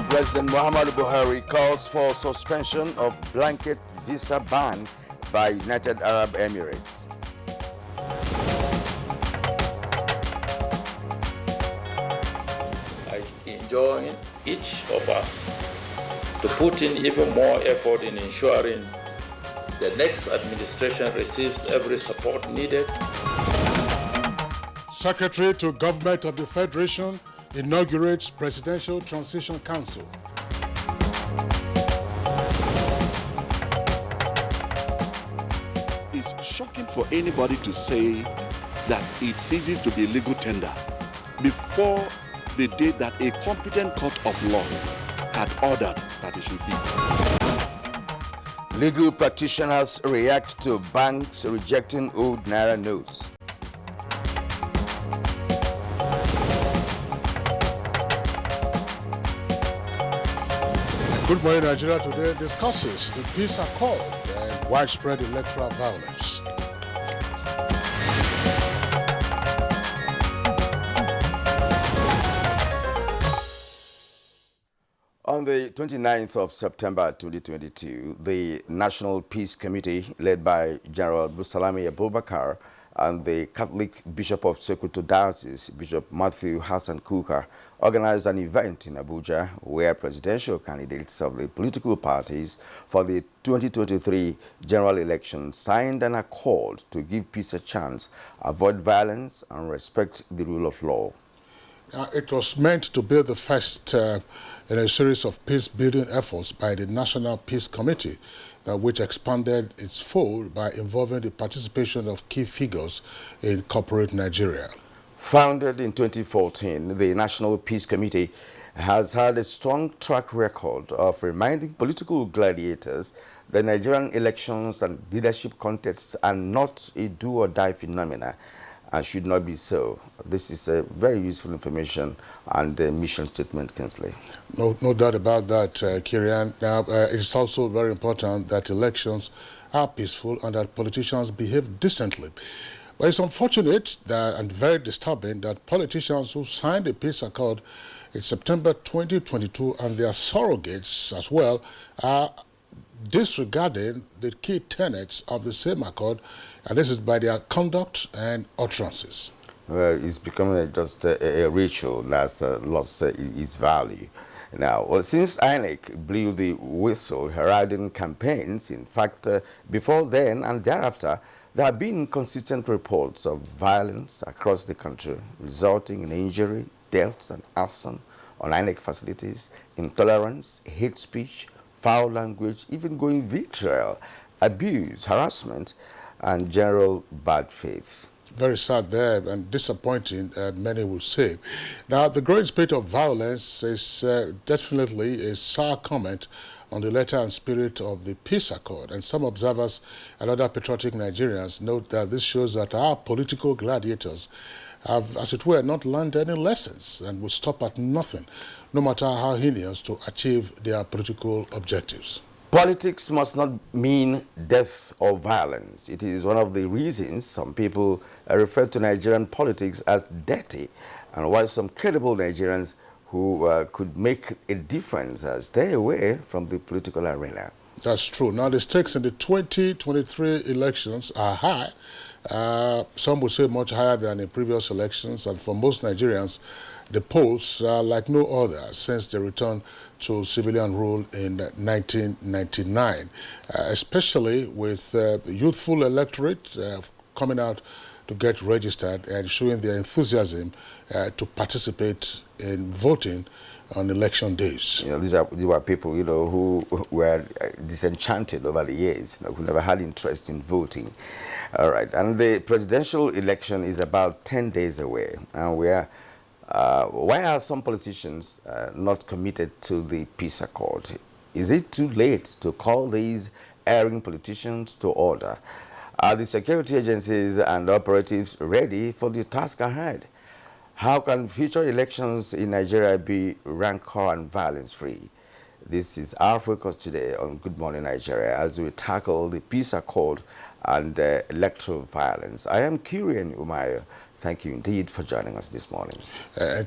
President Muhammadu Buhari calls for suspension of blanket visa ban by United Arab Emirates. I enjoin each of us to put in even more effort in ensuring the next administration receives every support needed. Secretary to Government of the Federation inaugurates Presidential Transition Council. It's shocking for anybody to say that it ceases to be legal tender before the day that a competent court of law had ordered that it should be. Legal practitioners react to banks rejecting old Naira notes. Good Morning Nigeria today discusses the peace accord and widespread electoral violence. On the 29th of September 2022, the National Peace Committee, led by General Busalami Abubakar and the Catholic Bishop of Sokoto Diocese, Bishop Matthew Hassan Kuka, organized an event in Abuja where presidential candidates of the political parties for the 2023 general election signed an accord to give peace a chance, avoid violence, and respect the rule of law. It was meant to be the first in a series of peace-building efforts by the National Peace Committee, which expanded its fold by involving the participation of key figures in corporate Nigeria. Founded in 2014, the National Peace Committee has had a strong track record of reminding political gladiators that Nigerian elections and leadership contests are not a do-or-die phenomena and should not be so. This is a very useful information and a mission statement, Kinsley. No doubt about that, Kirian. Now, it's also very important that elections are peaceful and that politicians behave decently. But it's unfortunate and very disturbing that politicians who signed the peace accord in September 2022 and their surrogates as well are disregarding the key tenets of the same accord, and this is by their conduct and utterances. Well, it's becoming just a ritual that's lost its value. Now, well, since INEC blew the whistle heralding campaigns, in fact, before then and thereafter, there have been consistent reports of violence across the country, resulting in injury, deaths, and arson on INEC facilities, intolerance, hate speech, foul language, even going vitriol, abuse, harassment, and general bad faith. Very sad there and disappointing, many will say. Now, the growing spate of violence is definitely a sour comment on the letter and spirit of the peace accord. And some observers and other patriotic Nigerians note that this shows that our political gladiators have, as it were, not learned any lessons and will stop at nothing, no matter how heinous, to achieve their political objectives. Politics must not mean death or violence. It is one of the reasons some people refer to Nigerian politics as dirty, and why some credible Nigerians who could make a difference stay away from the political arena. That's true. Now, the stakes in the 2023 elections are high. Some would say much higher than in previous elections, and for most Nigerians, the polls are like no other since the return to civilian rule in 1999, especially with the youthful electorate coming out to get registered and showing their enthusiasm to participate in voting on election days. You know, these were people, you know, who were disenchanted over the years, who never had interest in voting. All right, and the presidential election is about 10 days away, and why are some politicians not committed to the peace accord? Is it too late to call these erring politicians to order? Are the security agencies and operatives ready for the task ahead? How can future elections in Nigeria be rancor and violence-free? This is our focus today on Good Morning Nigeria as we tackle the peace accord and electoral violence. I am Kirian Umayo. Thank you indeed for joining us this morning.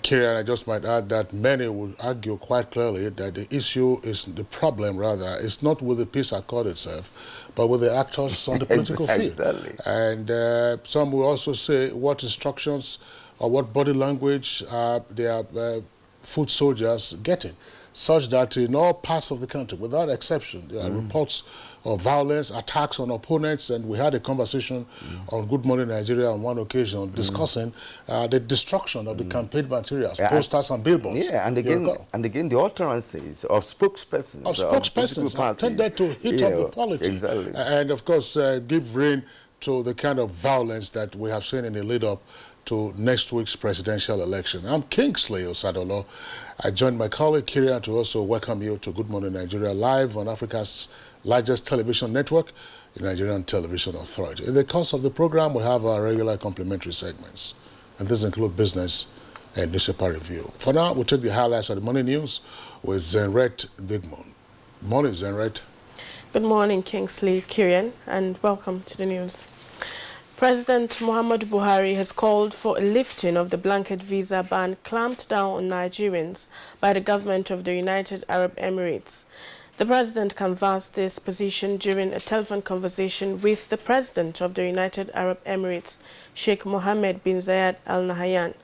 Kieran, I just might add that many would argue quite clearly that the issue is, the problem rather, is not with the peace accord itself, but with the actors on the political field. Exactly. And some will also say what instructions or what body language their foot soldiers getting, such that in all parts of the country, without exception, there are reports of violence, attacks on opponents, and we had a conversation on Good Morning Nigeria on one occasion discussing the destruction of the campaign materials, posters and billboards. Yeah, and again, the utterances of spokespersons. Of spokespersons have tended to hit up the politics. Exactly. And of course, give rein to the kind of violence that we have seen in the lead-up to next week's presidential election. I'm Kingsley Osadolo. I joined my colleague Kirian to also welcome you to Good Morning Nigeria, live on Africa's largest television network, the Nigerian Television Authority. In the course of the program, we have our regular complimentary segments, and these include business and newspaper review. For now, we'll take the highlights of the morning news with Zenret Digmon. Morning, Zenret. Good morning, Kingsley, Kirian, and welcome to the news. President Muhammadu Buhari has called for a lifting of the blanket visa ban clamped down on Nigerians by the government of the United Arab Emirates. The president canvassed this position during a telephone conversation with the president of the United Arab Emirates, Sheikh Mohammed bin Zayed Al Nahyan,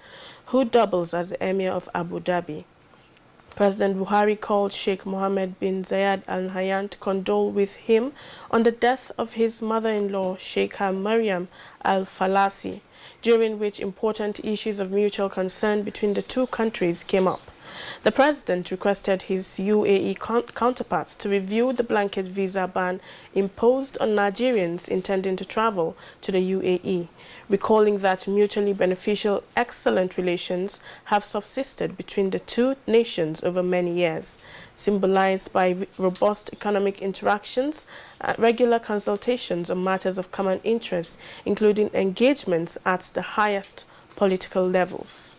who doubles as the Emir of Abu Dhabi. President Buhari called Sheikh Mohammed bin Zayed Al Nahyan to condole with him on the death of his mother-in-law, Sheikha Maryam Al Falasi, during which important issues of mutual concern between the two countries came up. The president requested his UAE counterparts to review the blanket visa ban imposed on Nigerians intending to travel to the UAE, recalling that mutually beneficial, excellent relations have subsisted between the two nations over many years, symbolized by robust economic interactions, regular consultations on matters of common interest, including engagements at the highest political levels.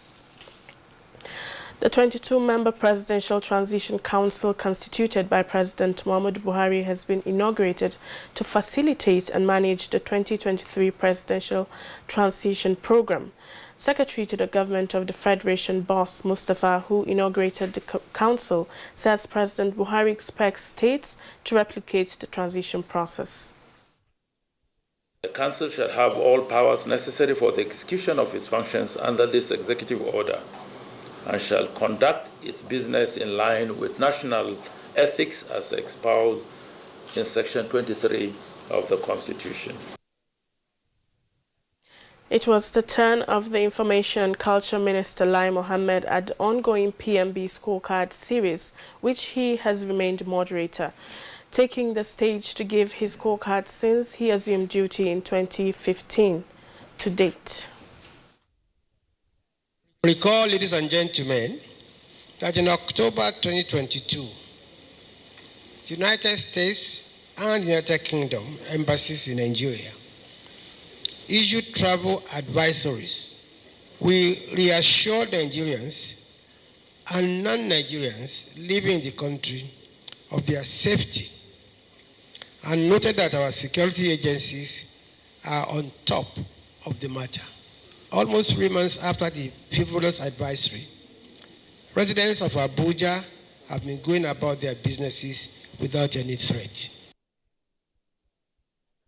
The 22-member Presidential Transition Council constituted by President Muhammadu Buhari has been inaugurated to facilitate and manage the 2023 Presidential Transition Program. Secretary to the Government of the Federation, Boss Mustafa, who inaugurated the council, says President Buhari expects states to replicate the transition process. The Council shall have all powers necessary for the execution of its functions under this executive order, and shall conduct its business in line with national ethics as espoused in Section 23 of the Constitution. It was the turn of the Information and Culture Minister Lai Mohammed at the ongoing PMB scorecard series, which he has remained moderator, taking the stage to give his scorecard since he assumed duty in 2015 to date. Recall, ladies and gentlemen, that in October 2022, the United States and United Kingdom embassies in Nigeria issued travel advisories. We reassured Nigerians and non-Nigerians living in the country of their safety and noted that our security agencies are on top of the matter. Almost 3 months after the frivolous advisory, residents of Abuja have been going about their businesses without any threat.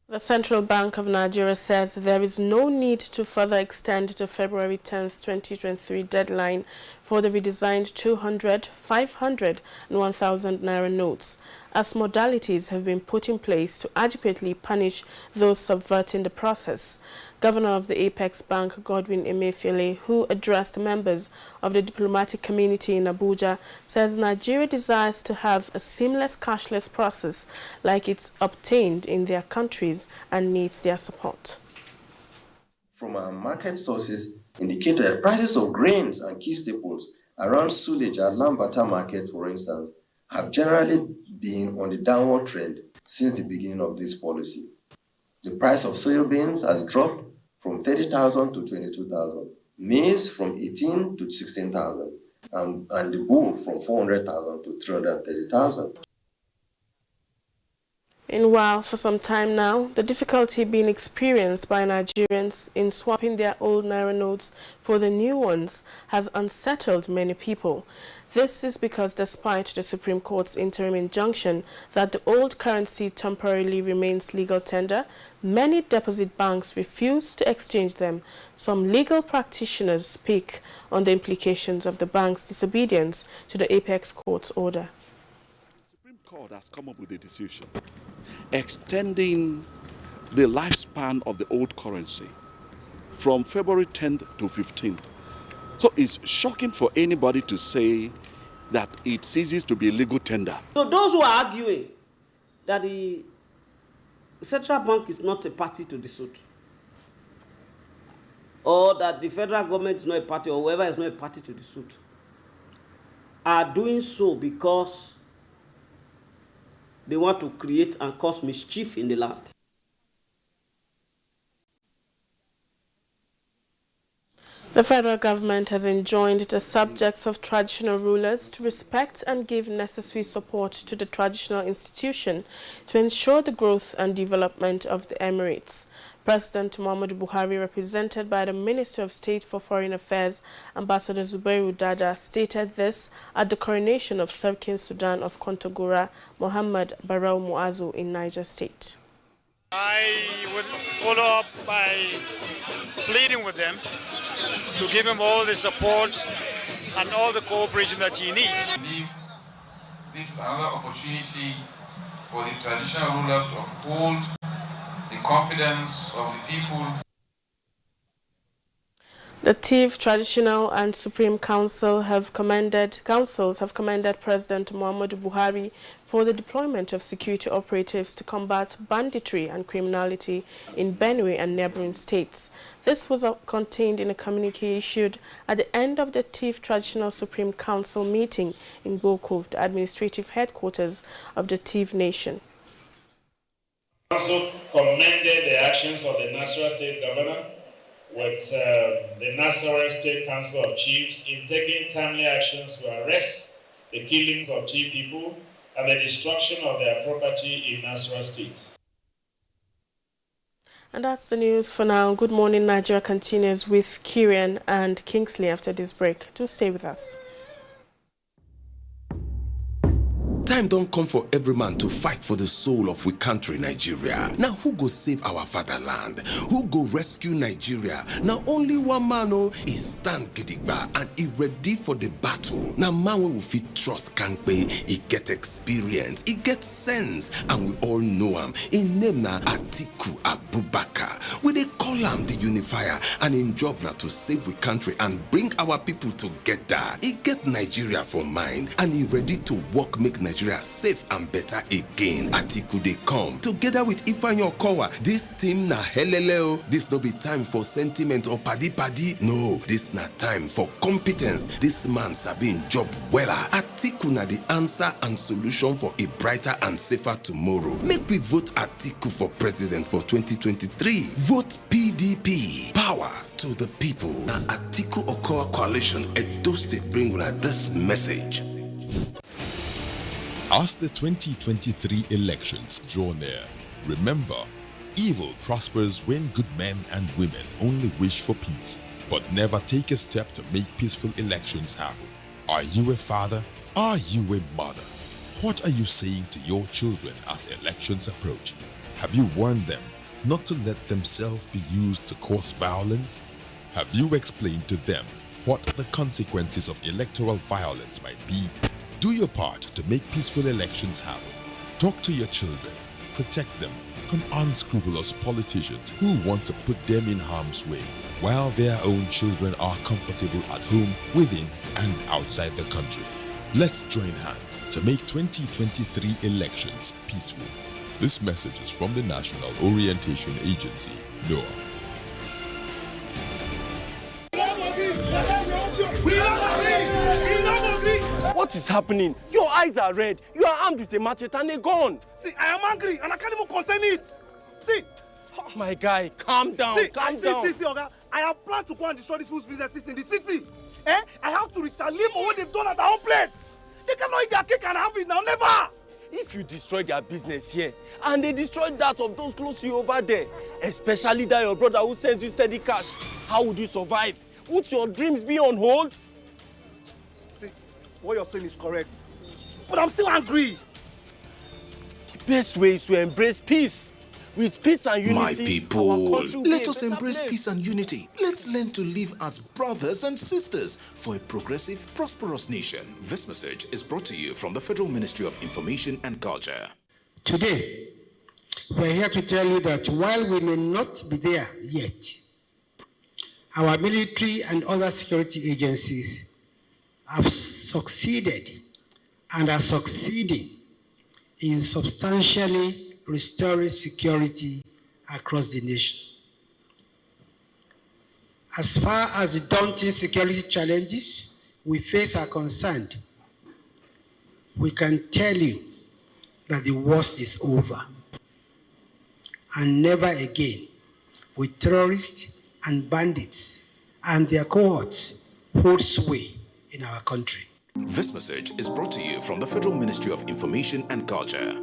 The Central Bank of Nigeria says there is no need to further extend the February 10, 2023 deadline for the redesigned 200, 500 and 1,000 Naira notes, as modalities have been put in place to adequately punish those subverting the process. Governor of the Apex Bank, Godwin Emefiele, who addressed members of the diplomatic community in Abuja, says Nigeria desires to have a seamless cashless process like it's obtained in their countries and needs their support. From our market sources indicate that prices of grains and key staples around Suleja, Lambata market, for instance, have generally been on the downward trend since the beginning of this policy. The price of soybeans has dropped from 30,000 to 22,000, maize from 18 to 16,000, and the bull from 400,000 to 330,000. Meanwhile, for some time now, the difficulty being experienced by Nigerians in swapping their old Naira notes for the new ones has unsettled many people. This is because despite the Supreme Court's interim injunction that the old currency temporarily remains legal tender, many deposit banks refuse to exchange them. Some legal practitioners speak on the implications of the bank's disobedience to the Apex Court's order. The Supreme Court has come up with a decision extending the lifespan of the old currency from February 10th to 15th. So it's shocking for anybody to say that it ceases to be a legal tender. So those who are arguing that the central bank is not a party to the suit, or that the federal government is not a party, or whoever is not a party to the suit, are doing so because they want to create and cause mischief in the land. The federal government has enjoined the subjects of traditional rulers to respect and give necessary support to the traditional institution to ensure the growth and development of the emirates. President Muhammadu Buhari, represented by the Minister of State for Foreign Affairs, Ambassador Zubairu Dada, stated this at the coronation of Sarkin Sudan of Kontagora, Muhammad Barau Muazu in Niger State. I would follow up by pleading with them to give him all the support and all the cooperation that he needs. I believe this is another opportunity for the traditional rulers to uphold the confidence of the people. The TIF Traditional and Supreme Councils have commended President Muhammadu Buhari for the deployment of security operatives to combat banditry and criminality in Benue and neighboring states. This was contained in a communique issued at the end of the TIF Traditional Supreme Council meeting in Boko, the administrative headquarters of the TIF nation. The Council commended the actions of the National State Governor with the National State Council of Chiefs in taking timely actions to arrest the killings of Chief people and the destruction of their property in Nasarawa State. And that's the news for now. Good Morning Nigeria continues with Kirian and Kingsley after this break. Do stay with us. Time don't come for every man to fight for the soul of we country Nigeria. Now who go save our fatherland? Who go rescue Nigeria? Now only one man is stand gidigba and he ready for the battle. Now man we will fit trust Kankpe, he get experience, he get sense, and we all know him. In name na Atiku Abubakar. We they call him the unifier, and in job now to save we country and bring our people together. He get Nigeria for mind and he ready to work make Nigeria safe and better again. Atiku they come together with Ifeanyi Okowa. This team na heleleo. This no be time for sentiment or paddy. No, this na time for competence. This man sabi job wella. Atiku na the answer and solution for a brighter and safer tomorrow. Make we vote Atiku for president for 2023. Vote PDP. Power to the people. Na Atiku Okowa coalition Edo State bring una this message. As the 2023 elections draw near, remember, evil prospers when good men and women only wish for peace, but never take a step to make peaceful elections happen. Are you a father? Are you a mother? What are you saying to your children as elections approach? Have you warned them not to let themselves be used to cause violence? Have you explained to them what the consequences of electoral violence might be? Do your part to make peaceful elections happen. Talk to your children. Protect them from unscrupulous politicians who want to put them in harm's way, while their own children are comfortable at home, within, and outside the country. Let's join hands to make 2023 elections peaceful. This message is from the National Orientation Agency, NOAA. What is happening? Your eyes are red. You are armed with a machete and a gun. See, I am angry and I can't even contain it. See. Oh, my guy, calm down, calm down. See, Oga, I have planned to go and destroy these people's businesses in the city. I have to retaliate for what they've done at our own place. They cannot eat their cake and have it now, never. if you destroy their business here and they destroy that of those close to you over there, especially that your brother who sends you steady cash, how would you survive? Would your dreams be on hold? See, what you're saying is correct, but I'm still angry. The best way is to embrace peace. With peace and unity, my people, let us embrace place. peace and unity. Let's learn to live as brothers and sisters for a progressive, prosperous nation. This message is brought to you from the Federal Ministry of Information and Culture. Today, we're here to tell you that while we may not be there yet, our military and other security agencies have succeeded and are succeeding in substantially restoring security across the nation. As far as the daunting security challenges we face are concerned, we can tell you that the worst is over. And never again will terrorists and bandits and their cohorts hold sway in our country. This message is brought to you from the Federal Ministry of Information and Culture.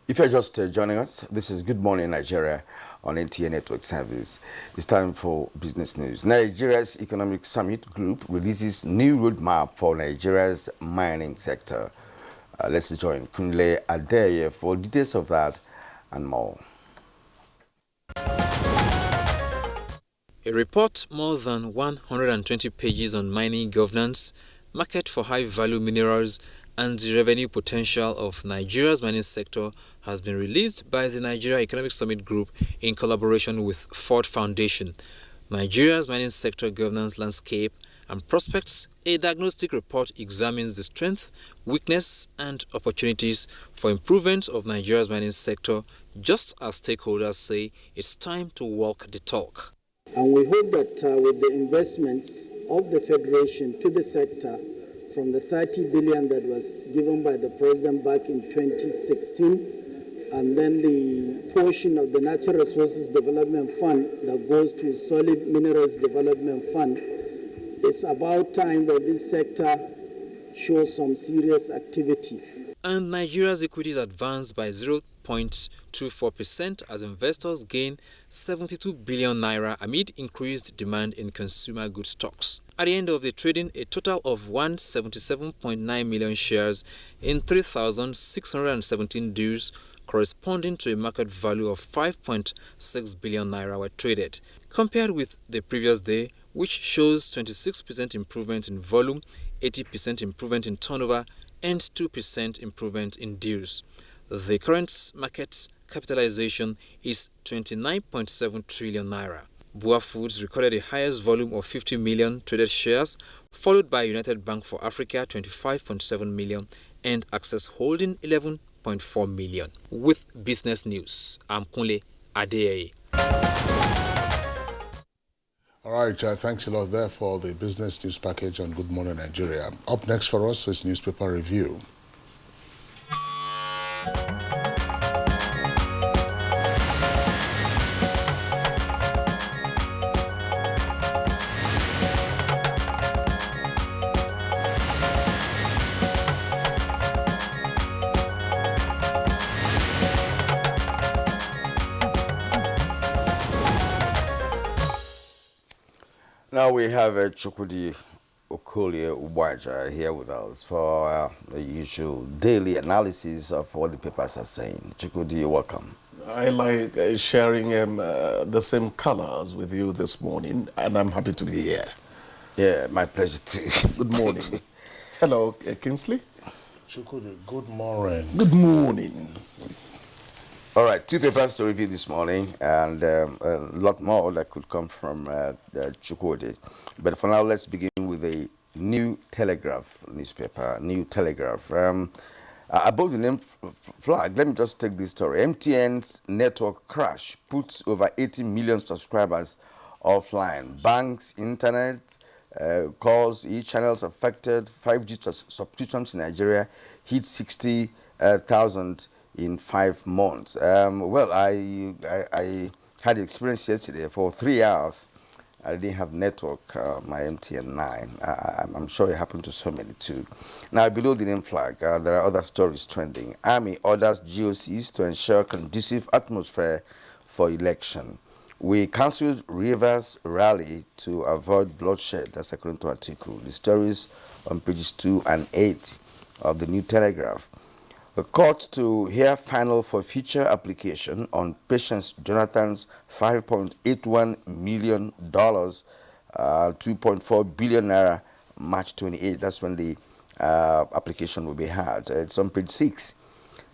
If you're just joining us, this is Good Morning Nigeria on NTA Network Service. It's time for business news. Nigeria's Economic Summit Group releases new roadmap for Nigeria's mining sector. Let's join Kunle Adeye for details of that and more. A report more than 120 pages on mining governance, market for high-value minerals, and the revenue potential of Nigeria's mining sector has been released by the Nigeria Economic Summit Group in collaboration with Ford Foundation. Nigeria's mining sector governance landscape and prospects, a diagnostic report examines the strength, weakness, and opportunities for improvement of Nigeria's mining sector, just as stakeholders say it's time to walk the talk. And we hope that with the investments of the Federation to the sector, from the 30 billion that was given by the President back in 2016, and then the portion of the Natural Resources Development Fund that goes to Solid Minerals Development Fund, it's about time that this sector shows some serious activity. And Nigeria's equities advanced by 0.24% as investors gain 72 billion naira amid increased demand in consumer goods stocks. At the end of the trading, a total of 177.9 million shares in 3,617 deals corresponding to a market value of 5.6 billion naira were traded, compared with the previous day, which shows 26% improvement in volume, 80% improvement in turnover, and 2% improvement in deals. The current market capitalization is 29.7 trillion naira. Bua Foods recorded the highest volume of 50 million traded shares, followed by United Bank for Africa 25.7 million and Access Holding 11.4 million. With business news, I'm Kunle Adeye. All right, thanks a lot there for the business news package on Good Morning Nigeria. Up next for us is newspaper review. Now we have Chukwudi Okolie Ubaja here with us for the usual daily analysis of what the papers are saying. Chukwudi, welcome. I like sharing the same colors with you this morning, and I'm happy to be here. Yeah, my pleasure too. Good morning. Hello, Kingsley. Chukwudi, good morning. Good morning. All right, two papers to review this morning, and a lot more that could come from Chukwudi. But for now, let's begin with the New Telegraph newspaper. New Telegraph. Above the name flag, let me just take this story. MTN's network crash puts over 80 million subscribers offline. Banks, internet, calls, e-channels affected. 5G subscriptions in Nigeria hit 60,000 in 5 months. Well, I had experience yesterday for 3 hours. I didn't have network, my MTN 9. I'm sure it happened to so many too. Now, below the name flag, there are other stories trending. Army orders GOCs to ensure conducive atmosphere for election. We cancelled Rivers rally to avoid bloodshed. That's according to article. The stories on pages 2 and 8 of the New Telegraph. The court to hear final for future application on Patience Jonathan's $5.81 million, 2.4 billion naira, March 28. That's when the application will be had. It's on page 6.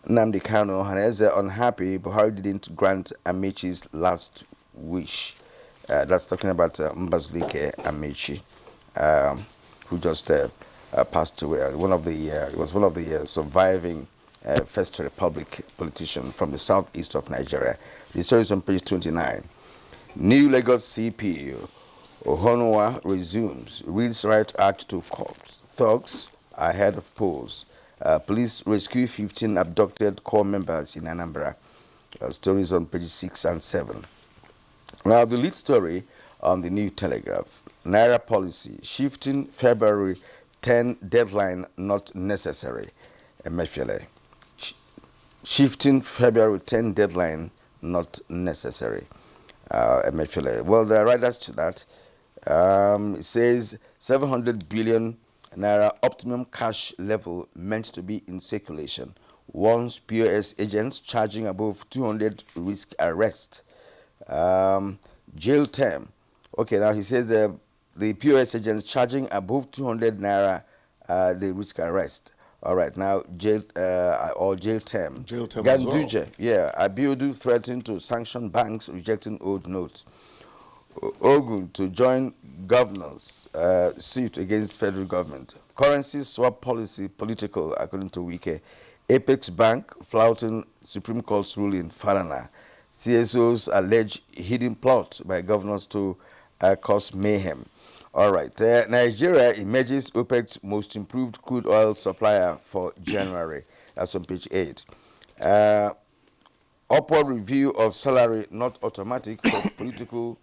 Nnamdi Kanu Haneze unhappy Buhari didn't grant Amechi's last wish. That's talking about Mbazulike Amechi, who just passed away. He was one of the surviving First Republic politician from the southeast of Nigeria. The story is on page 29. New Lagos CP Ohonua resumes. Reads right act to cops. Thugs ahead of polls. Police rescue 15 abducted corps members in Anambra. Stories on pages 6 and 7. Now, the lead story on the New Telegraph. Naira policy shifting February 10 deadline not necessary. Emefiele. Shifting February 10 deadline not necessary. Emefiele. Well, there are riders to that. It says 700 billion naira optimum cash level meant to be in circulation. Warns POS agents charging above 200 risk arrest. Jail term. Okay, now he says the POS agents charging above 200 naira, they risk arrest. All right, now jail term. Jail term as well. Ganduje, yeah. Abiodun threatened to sanction banks rejecting old notes. Ogun to join governors suit against federal government. Currency swap policy political, according to Wike. Apex Bank flouting Supreme Court's ruling. Falana. CSOs allege hidden plot by governors to cause mayhem. All right. Nigeria emerges OPEC's most improved crude oil supplier for January. That's on page 8. Upward review of salary not automatic for political,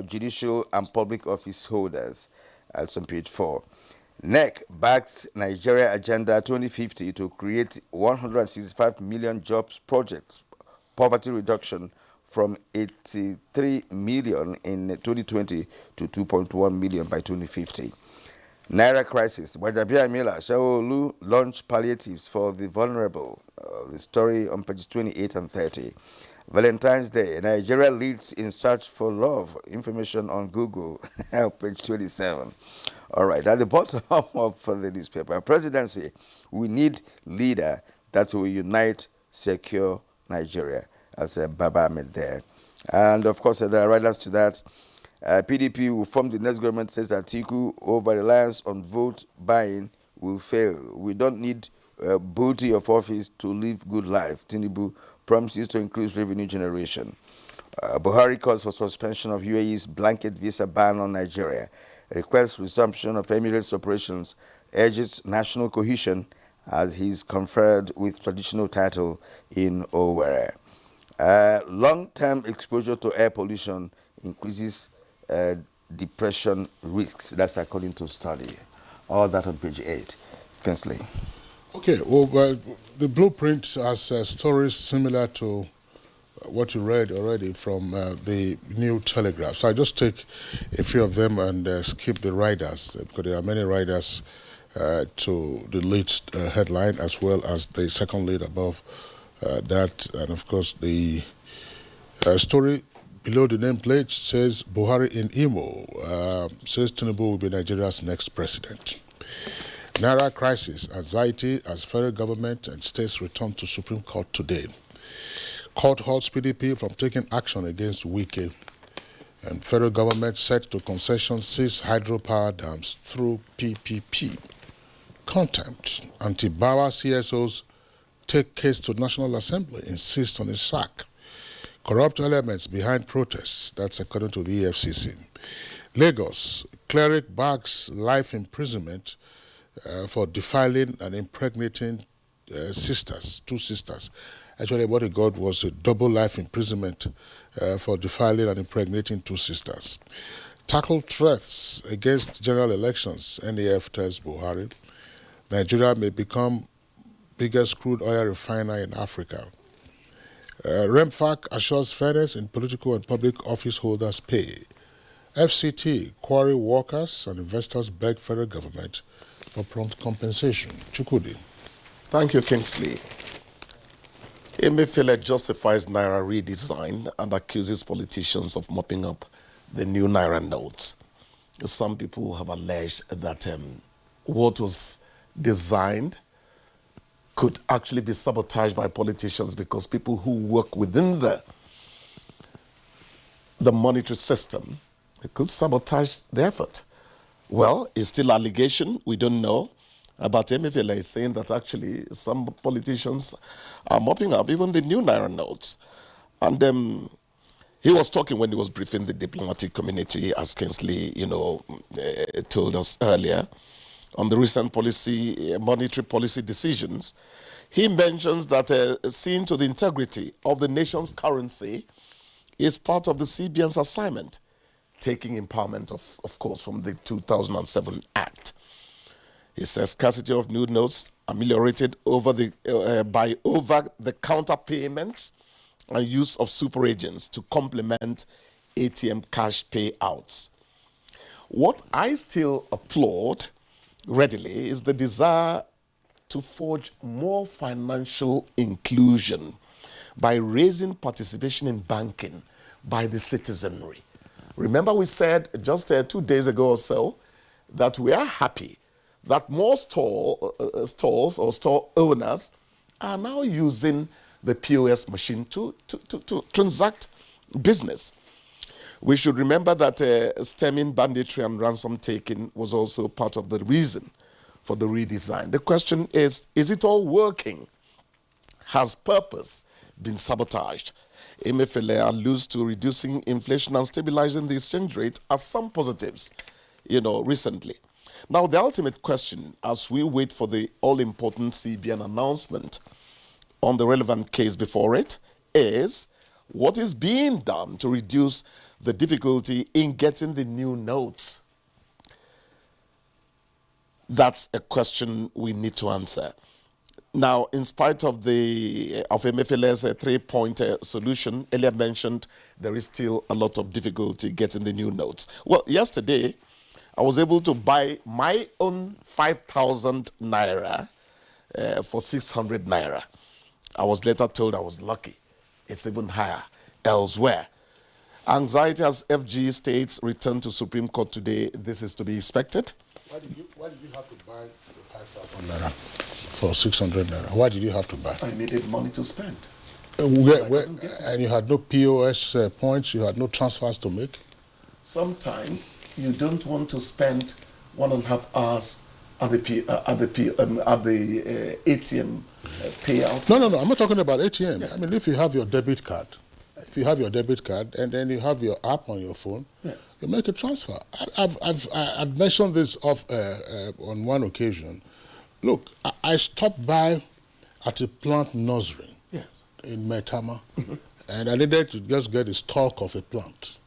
judicial, and public office holders. That's on page 4. NEC backs Nigeria Agenda 2050 to create 165 million jobs projects, poverty reduction from 83 million in 2020 to 2.1 million by 2050. Naira crisis. Wajabia Mila, Shaolu launch palliatives for the vulnerable. The story on pages 28 and 30. Valentine's Day. Nigeria leads in search for love. Information on Google, page 27. All right, at the bottom of the newspaper. Presidency, we need leader that will unite, secure Nigeria. As Baba Ahmed there. And of course, there are riders to that. PDP will form the next government, says Atiku, over reliance on vote buying will fail. We don't need booty of office to live good life. Tinubu promises to increase revenue generation. Buhari calls for suspension of UAE's blanket visa ban on Nigeria. Requests resumption of Emirates operations, urges national cohesion as he's conferred with traditional title in Owerri. Long-term exposure to air pollution increases depression risks. That's according to study. All that on page 8. Kinsley. Okay, well, the blueprint has stories similar to what you read already from the New Telegraph. So I just take a few of them and skip the riders, because there are many riders to the lead headline as well as the second lead above that. And of course, the story below the nameplate says Buhari in Imo, says Tinubu will be Nigeria's next president. Naira crisis, anxiety as federal government and states return to Supreme Court today. Court halts PDP from taking action against Wike, and federal government set to concession seize hydropower dams through PPP. Contempt. Anti-Bawa CSOs take case to National Assembly, insist on his sack. Corrupt elements behind protests, that's according to the EFCC. Lagos, cleric bags life imprisonment for defiling and impregnating two sisters. Actually, what he got was a double life imprisonment for defiling and impregnating two sisters. tackle threats against general elections, NEF tells Buhari. Nigeria may become biggest crude oil refiner in Africa. REMFAC assures fairness in political and public office holders' pay. FCT, quarry workers and investors beg federal government for prompt compensation. Chukwudi. Thank you, Kingsley. Emefiele justifies Naira redesign and accuses politicians of mopping up the new Naira notes. Some people have alleged that what was designed could actually be sabotaged by politicians because people who work within the monetary system could sabotage the effort. Well, it's still allegation. We don't know. But Emefiele is saying that actually some politicians are mopping up even the new Naira notes. And he was talking when he was briefing the diplomatic community, as Kingsley, told us earlier, on the recent monetary policy decisions. He mentions that seeing to the integrity of the nation's currency is part of the CBN's assignment, taking empowerment, of course, from the 2007 Act. He says scarcity of new notes ameliorated by over-the-counter payments and use of super agents to complement ATM cash payouts. What I still applaud readily is the desire to forge more financial inclusion by raising participation in banking by the citizenry. Remember we said just 2 days ago or so that we are happy that more stores or store owners are now using the POS machine to transact business. We should remember that stemming banditry and ransom taking was also part of the reason for the redesign. The question is it all working? Has purpose been sabotaged? Emefiele alludes to reducing inflation and stabilizing the exchange rate as some positives, recently. Now, the ultimate question, as we wait for the all-important CBN announcement on the relevant case before it, is what is being done to reduce the difficulty in getting the new notes? That's a question we need to answer. Now, in spite of Emefiele's 3-point solution, earlier mentioned, there is still a lot of difficulty getting the new notes. Well, yesterday, I was able to buy my own 5,000 naira for 600 naira. I was later told I was lucky. It's even higher elsewhere. Anxiety as FG states return to Supreme Court today. This is to be expected. Why did you have to buy the 5,000 naira for 600 naira? Why did you have to buy? I needed money to spend. And you had no POS points, you had no transfers to make? Sometimes you don't want to spend 1.5 hours at the ATM payout. No, I'm not talking about ATM. Yeah. I mean, if you have your debit card, and then you have your app on your phone, yes, you make a transfer. I've mentioned this on one occasion. Look, I stopped by at a plant nursery, yes, in Maitama, and I needed to just get a stalk of a plant.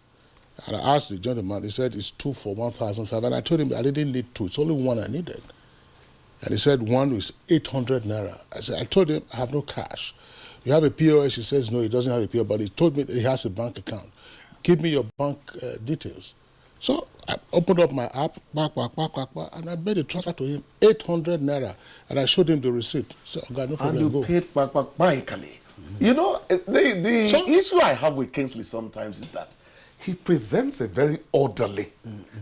And I asked the gentleman, he said it's 2 for 1,500, and I told him I didn't need 2, it's only 1 I needed. And he said 1 is 800 naira. I told him I have no cash. You have a POS? He says no, he doesn't have a POS, but he told me that he has a bank account. Give me your bank details. So I opened up my app, and I made a transfer to him, 800 naira, and I showed him the receipt. So I got no problem. And you paid back. The issue I have with Kingsley sometimes is that he presents a very orderly,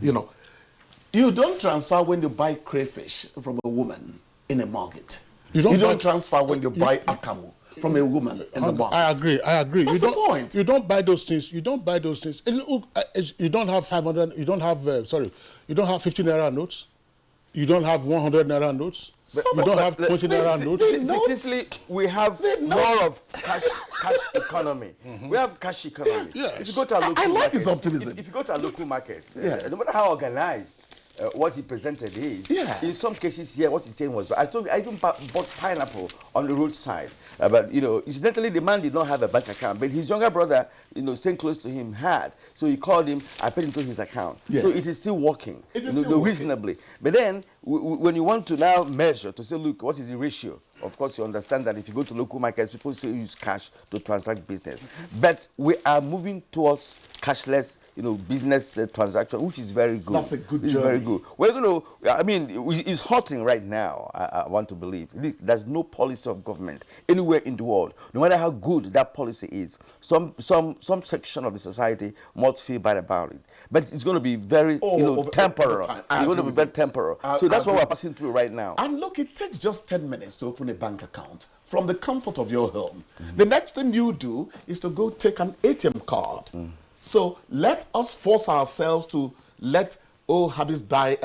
You don't transfer when you buy crayfish from a woman in a market. You don't transfer when you buy akamu from a woman in the market. I agree. That's the point. You don't buy those things. You don't have 500. You don't have 50 naira notes. You don't have 100 naira notes. You don't have 20 naira notes. Basically, we have more of cash economy. We have cash economy. Yes. If you go to a local I like market, his optimism. If you go to a local market, no matter how organized, what he presented is. Yes. In some cases here, what he's saying was, I told you, I even bought pineapple on the roadside. But, you know, incidentally, the man did not have a bank account, but his younger brother, you know, staying close to him, had. So he called him, I paid into his account. Yes. So it is still working. It is still working. Reasonably. But then, when you want to now measure, to say, look, what is the ratio? Of course, you understand that if you go to local markets, people still use cash to transact business. But we are moving towards cashless, you know, business transaction, which is very good. That's a good It's journey. very good. We're going to, I mean, it's hurting right now, I want to believe. There's no policy of government anywhere in the world, no matter how good that policy is. Some section of the society must feel bad about it. But it's going to be very, temporal. It's going to be very temporal. So that's what we're passing through right now. And look, it takes just 10 minutes to open a bank account from the comfort of your home. The next thing you do is to go take an ATM card. So let us force ourselves to let old habits die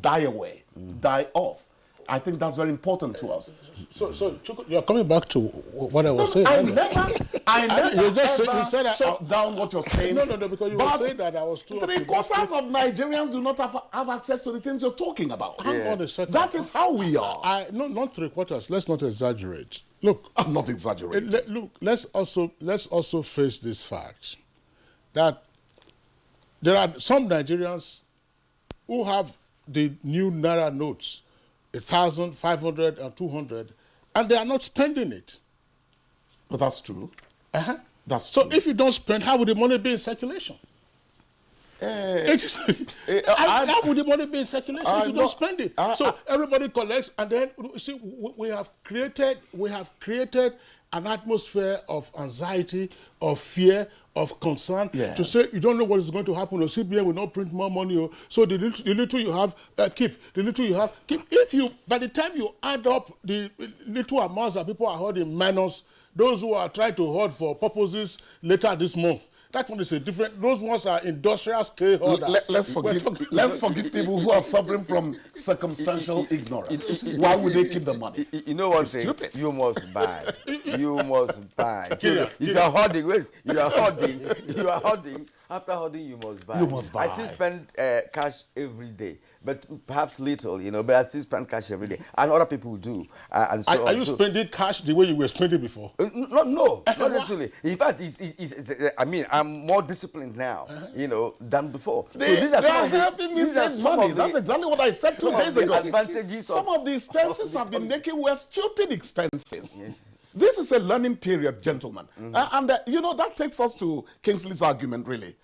away, die off. I think that's very important to us. So Chuku, you're coming back to what I was saying. I never you said that shut down what you're saying. No, because you were saying that I was too optimistic. 3/4 of Nigerians do not have access to the things you're talking about. Hang on a second. That is how we are. No, not 3/4. Let's not exaggerate. Look, I'm not exaggerating. Look, let's also face this fact that there are some Nigerians who have the new Naira notes, 1,000, 500, and 200, and they are not spending it. But that's true. So if you don't spend, how would the money be in circulation? How would the money be in circulation if you don't spend it? So everybody collects, and then see we have created an atmosphere of anxiety, of fear, of concern, to say you don't know what is going to happen, or CBN will not print more money, so the little you have, keep. The little you have, keep. If you, by the time you add up the little amounts that people are holding minus those who are trying to hoard for purposes later this month, that one is a different, those ones are industrial scale hoarders. Let's forgive people who are suffering from circumstantial ignorance. Why would they keep the money? You know what? Stupid. You must buy. You must buy. If you are hoarding, you are hoarding. After hoarding, you must buy. You must buy. I still spend cash every day, but perhaps little, you know, but I still spend cash every day. And other people do. And so are you spending cash the way you were spending before? No, not necessarily. In fact, I mean, I'm more disciplined now, you know, than before. They are helping me save money. That's exactly what I said 2 days ago. Some of the expenses have been making were stupid expenses. Yes. This is a learning period, gentlemen. And, you know, that takes us to Kingsley's argument, really.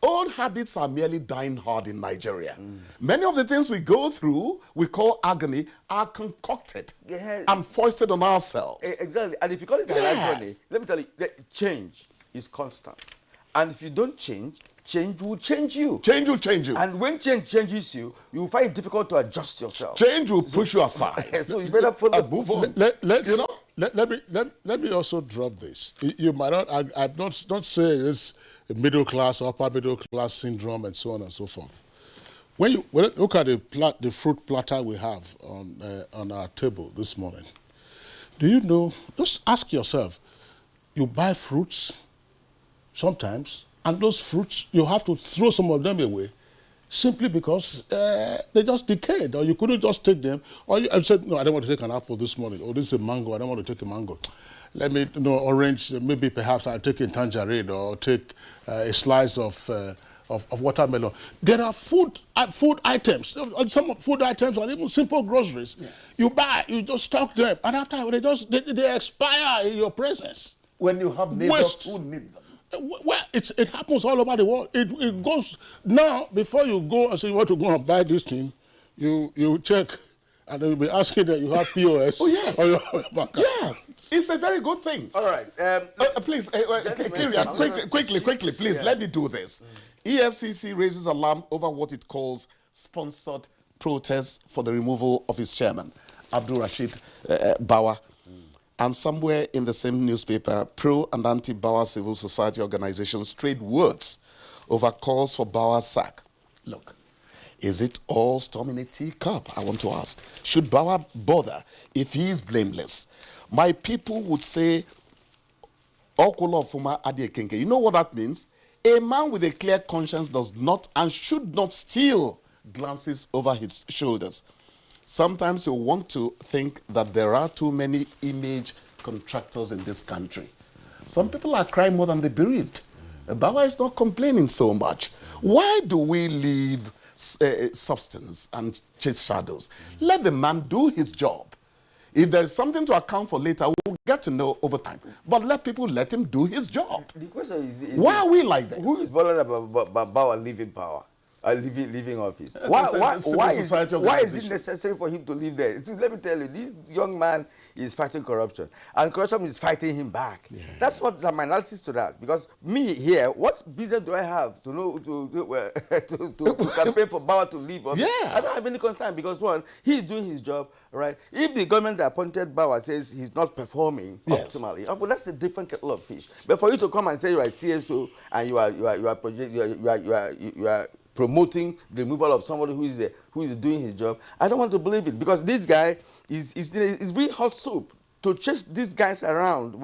Old habits are merely dying hard in Nigeria. Many of the things we go through, we call agony, are concocted and foisted on ourselves. Exactly. And if you call it agony, let me tell you, change is constant. And if you don't change, change will change you. Change will change you. And when change changes you, you will find it difficult to adjust yourself. Change will push you aside. So you better follow. Move on. Let me also drop this. You might not. I'm not saying it's a middle class, upper middle class syndrome, and so on and so forth. When you look at the fruit platter we have on our table this morning, do you know? Just ask yourself. You buy fruits sometimes, and those fruits you have to throw some of them away, simply because they just decayed, or you couldn't just take them, or you said, no, I don't want to take an apple this morning, or this is a mango, I don't want to take a mango. Let me, orange, maybe perhaps I'll take a tangerine, or take a slice of watermelon. There are food items, some food items, or even simple groceries. Yes. You buy, you just stock them, and after they expire in your presence. When you have neighbors who need them. Well, it happens all over the world. It goes now. Before you go and say you want to go and buy this thing, you check, and they'll be asking that you have POS. Oh yes. Or your bank. Yes, it's a very good thing. All right. Please, quickly, please let me do this. EFCC raises alarm over what it calls sponsored protests for the removal of its chairman, Abdul Rashid Bauer. And somewhere in the same newspaper, pro and anti-Bauer civil society organizations trade words over calls for Bauer's sack. Look, is it all storm in a teacup? I want to ask. Should Bauer bother if he is blameless? My people would say, Okolo Fuma Adiekenke. You know what that means? A man with a clear conscience does not and should not steal glances over his shoulders. Sometimes you want to think that there are too many image contractors in this country. Some people are crying more than the bereaved. Bawa is not complaining so much. Why do we leave substance and chase shadows? Let the man do his job. If there's something to account for later, we'll get to know over time. But let him do his job. The question is why are we like this? Who is bothered about Bawa leaving power? Leaving office. Why is it necessary for him to leave there? Let me tell you, this young man is fighting corruption, and corruption is fighting him back. Yeah. That's what my analysis to that. Because me here, what business do I have to know to campaign for Bawa to leave office? Yeah. I don't have any concern because one, he's doing his job, right? If the government that appointed Bawa says he's not performing optimally, well, that's a different kettle of fish. But for you to come and say you are CSO and you are promoting the removal of somebody who is doing his job, I don't want to believe it, because this guy is really hot soup. To chase these guys around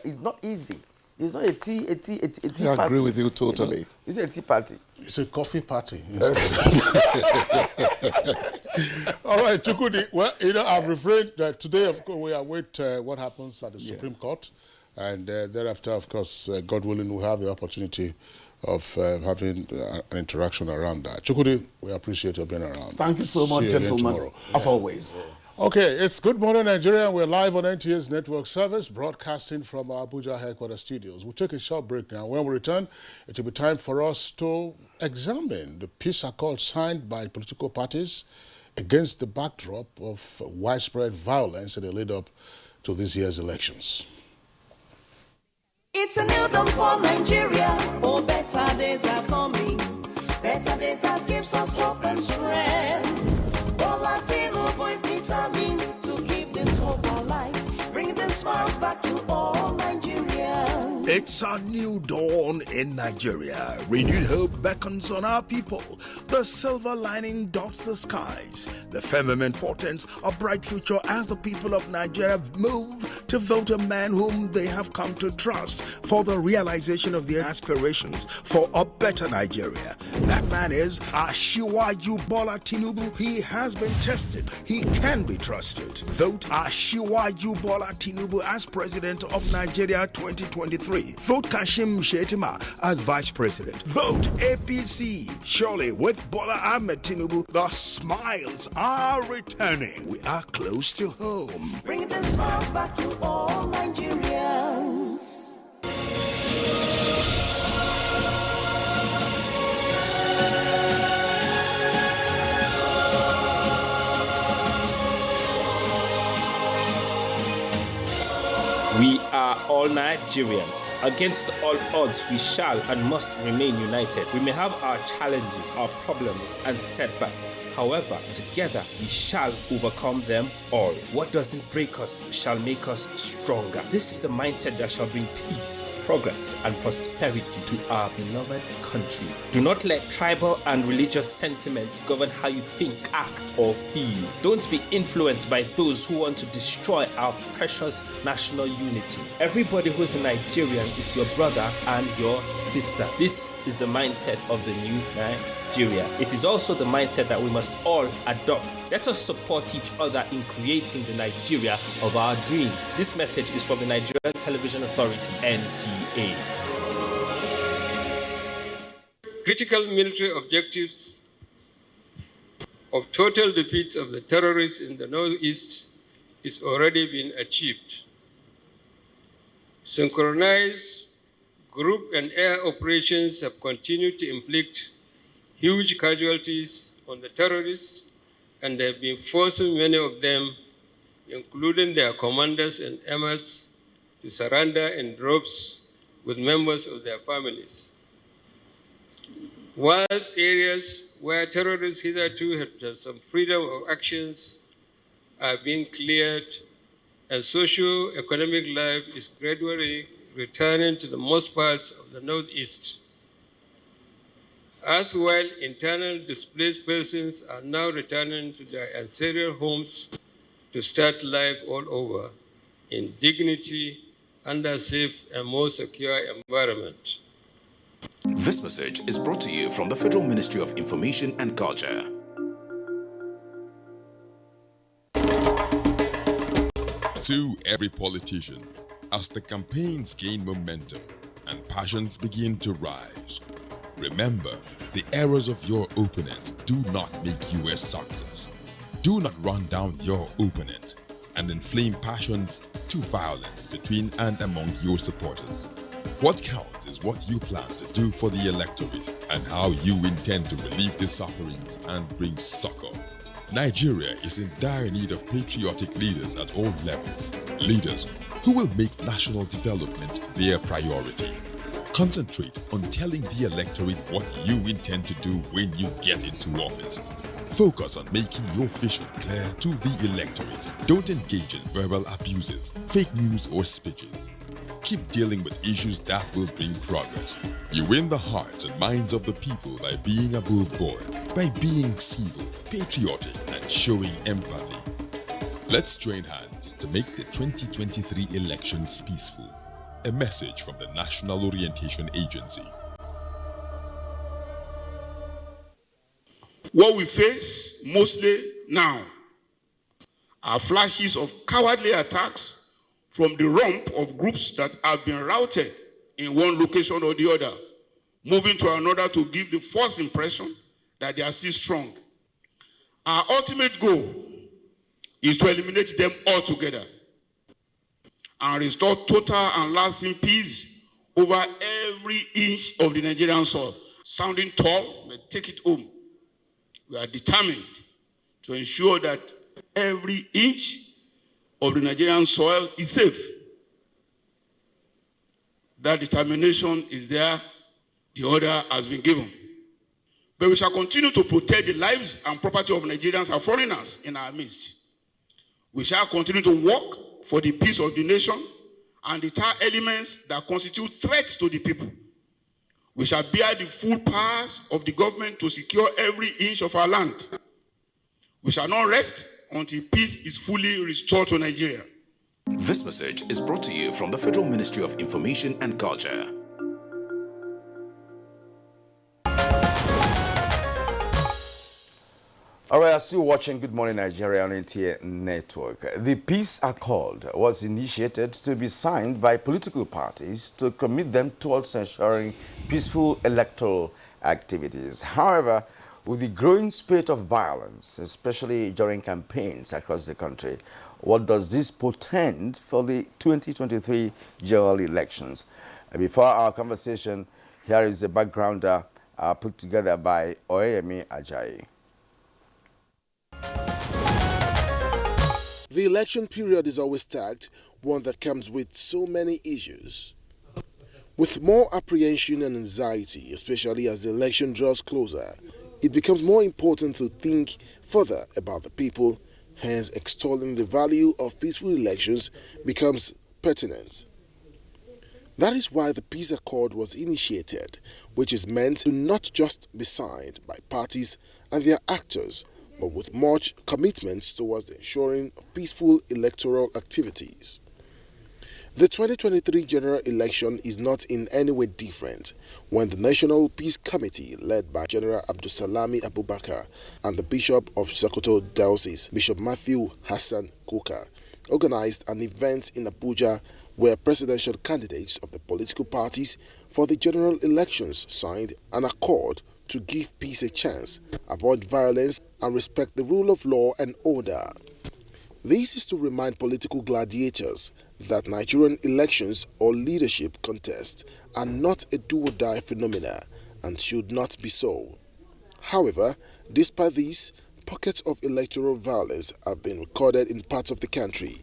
is not easy. It's not a tea party. I agree with you totally. It's a tea party. It's a coffee party. All right, Chukudi. Well, I've refrained today. Of course, we await what happens at the Supreme Court, and thereafter, of course, God willing, we'll have the opportunity of having an interaction around that. Chukudi, we appreciate you being around. Thank you so much, gentlemen, as always. Okay, it's Good Morning Nigeria. We're live on NTA's network service, broadcasting from our Abuja headquarters studios. We'll take a short break now. When we return, it will be time for us to examine the peace accord signed by political parties against the backdrop of widespread violence in the lead-up to this year's elections. It's a new dawn for Nigeria. Oh, better days are coming. Better days that gives us hope and strength. Oh, Latino boys determined to keep this hope alive. Bring the smiles back to all Nigerians. It's a new dawn in Nigeria. Renewed hope beckons on our people. The silver lining dots the skies. The firmament portents a bright future as the people of Nigeria move to vote a man whom they have come to trust for the realization of their aspirations for a better Nigeria. That man is Asiwaju Bola Tinubu. He has been tested. He can be trusted. Vote Asiwaju Bola Tinubu as President of Nigeria 2023. Vote Kashim Shettima as Vice President. Vote APC. Surely with Bola Ahmed Tinubu, the smiles are returning. We are close to home. Bring the smiles back to all Nigerians. We are all Nigerians. Against all odds, we shall and must remain united. We may have our challenges, our problems, and setbacks. However, together we shall overcome them all. What doesn't break us shall make us stronger. This is the mindset that shall bring peace, progress, and prosperity to our beloved country. Do not let tribal and religious sentiments govern how you think, act, or feel. Don't be influenced by those who want to destroy our precious national unity. Everybody who's a Nigerian is your brother and your sister. This is the mindset of the new Nigeria. It is also the mindset that we must all adopt. Let us support each other in creating the Nigeria of our dreams. This message is from the Nigerian Television Authority, NTA. Critical military objectives of total defeats of the terrorists in the northeast is already been achieved. Synchronized group and air operations have continued to inflict huge casualties on the terrorists, and they have been forcing many of them, including their commanders and emirs, to surrender in droves with members of their families. Whilst areas where terrorists hitherto had some freedom of actions are being cleared, and socio-economic life is gradually returning to the most parts of the Northeast. As while internal displaced persons are now returning to their ancestral homes to start life all over in dignity, under a safe and more secure environment. This message is brought to you from the Federal Ministry of Information and Culture. To every politician, as the campaigns gain momentum and passions begin to rise, remember, the errors of your opponents do not make you a success. Do not run down your opponent and inflame passions to violence between and among your supporters. What counts is what you plan to do for the electorate and how you intend to relieve the sufferings and bring succor. Nigeria is in dire need of patriotic leaders at all levels. Leaders who will make national development their priority. Concentrate on telling the electorate what you intend to do when you get into office. Focus on making your vision clear to the electorate. Don't engage in verbal abuses, fake news or speeches. Keep dealing with issues that will bring progress. You win the hearts and minds of the people by being above board, by being civil, patriotic, and showing empathy. Let's join hands to make the 2023 elections peaceful. A message from the National Orientation Agency. What we face mostly now are flashes of cowardly attacks from the rump of groups that have been routed in one location or the other, moving to another to give the false impression that they are still strong. Our ultimate goal is to eliminate them altogether and restore total and lasting peace over every inch of the Nigerian soil. Sounding tall, but take it home. We are determined to ensure that every inch of the Nigerian soil is safe. That determination is there, the order has been given. But we shall continue to protect the lives and property of Nigerians and foreigners in our midst. We shall continue to work for the peace of the nation and deter elements that constitute threats to the people. We shall bear the full powers of the government to secure every inch of our land. We shall not rest until peace is fully restored to Nigeria. This message is brought to you from the Federal Ministry of Information and Culture. All right, still watching Good Morning Nigeria on NTA Network. The Peace Accord was initiated to be signed by political parties to commit them towards ensuring peaceful electoral activities. However, with the growing spate of violence, especially during campaigns across the country, what does this portend for the 2023 general elections? Before our conversation, here is a backgrounder put together by Oyemi Ajayi. The election period is always tagged, one that comes with so many issues. With more apprehension and anxiety, especially as the election draws closer, it becomes more important to think further about the people, hence extolling the value of peaceful elections becomes pertinent. That is why the Peace Accord was initiated, which is meant to not just be signed by parties and their actors, but with much commitment towards the ensuring of peaceful electoral activities. The 2023 general election is not in any way different when the National Peace Committee, led by General Abdulsalami Abubakar and the Bishop of Sokoto Diocese, Bishop Matthew Hassan Kuka, organized an event in Abuja where presidential candidates of the political parties for the general elections signed an accord to give peace a chance, avoid violence, and respect the rule of law and order. This is to remind political gladiators that Nigerian elections or leadership contests are not a do-or-die phenomena and should not be so. However, despite this, pockets of electoral violence have been recorded in parts of the country.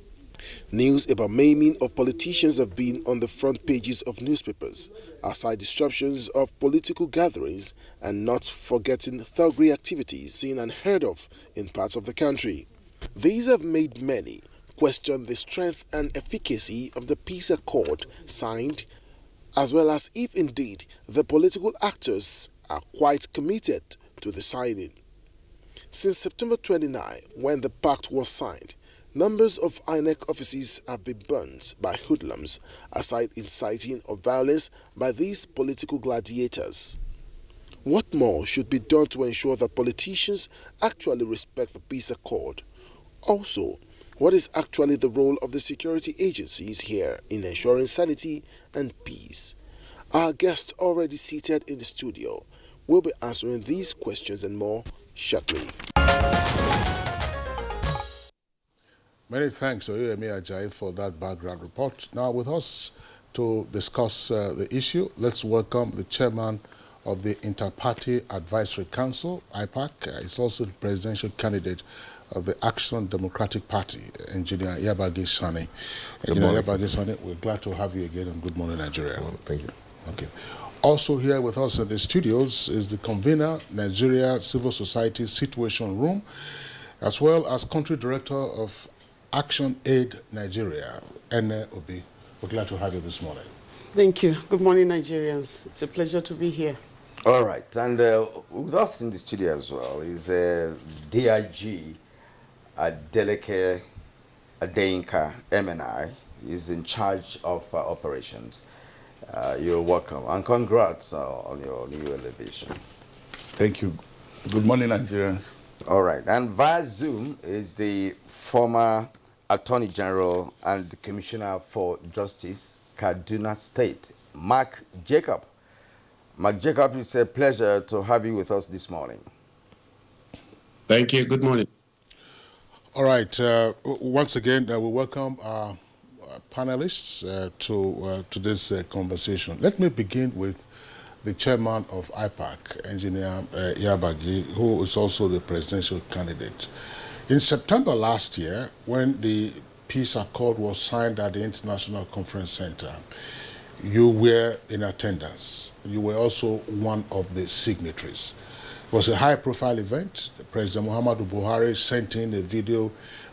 News about maiming of politicians have been on the front pages of newspapers, aside disruptions of political gatherings and not forgetting thuggery activities seen and heard of in parts of the country. These have made many question the strength and efficacy of the peace accord signed, as well as if indeed the political actors are quite committed to the signing. Since September 29, when the pact was signed, numbers of INEC offices have been burnt by hoodlums, aside inciting of violence by these political gladiators. What more should be done to ensure that politicians actually respect the peace accord? Also, What is actually the role of the security agencies here in ensuring sanity and peace? Our guest already seated in the studio will be answering these questions and more shortly. Many thanks to Oyemi Ajayi for that background report. Now with us to discuss the issue, let's welcome the chairman of the Inter-Party Advisory Council, IPAC. He's also the presidential candidate of the Action Democratic Party, Engineer Yabagi Sani. Engineer Yabagi Sani, we're glad to have you again on Good Morning Nigeria. Thank you. Okay. Also here with us in the studios is the convener, Nigeria Civil Society Situation Room, as well as country director of Action Aid Nigeria, NOB. We're glad to have you this morning. Thank you. Good morning, Nigerians. It's a pleasure to be here. All right. And with us in the studio as well is DIG Adeleke Adeyinka, MNI. He's in charge of operations. You're welcome. And congrats on your new elevation. Thank you. Good morning, Nigerians. All right. And via Zoom is the former Attorney General and the Commissioner for Justice, Kaduna State, Mark Jacob. Mark Jacob, it's a pleasure to have you with us this morning. Thank you. Good morning. All right. Once again, we welcome our panelists to this conversation. Let me begin with the chairman of IPAC, Engineer Yabagi, who is also the presidential candidate. In September last year, when the peace accord was signed at the International Conference Center, you were in attendance. You were also one of the signatories. It was a high-profile event. President Muhammadu Buhari sent in a video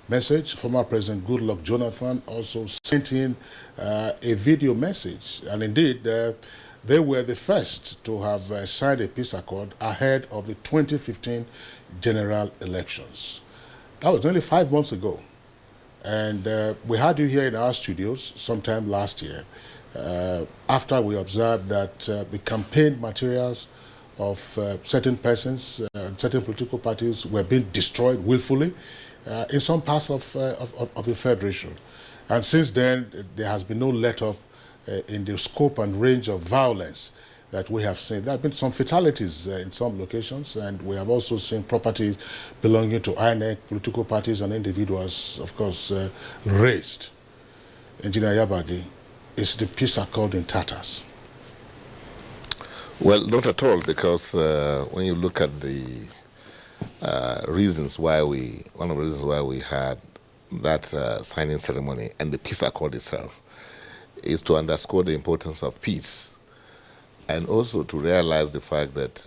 message. Former President Goodluck Jonathan also sent in a video message. And indeed, they were the first to have signed a peace accord ahead of the 2015 general elections. That was only 5 months ago. And we had you here in our studios sometime last year after we observed that the campaign materials of certain persons, certain political parties were being destroyed willfully in some parts of the Federation. And since then, there has been no let-up in the scope and range of violence that we have seen. There have been some fatalities in some locations, and we have also seen property belonging to INEC, political parties and individuals, of course, razed. Engineer Yabagi, is the peace accord in tatters? Well, not at all, because when you look at the reasons why one of the reasons why we had that signing ceremony and the peace accord itself is to underscore the importance of peace, and also to realize the fact that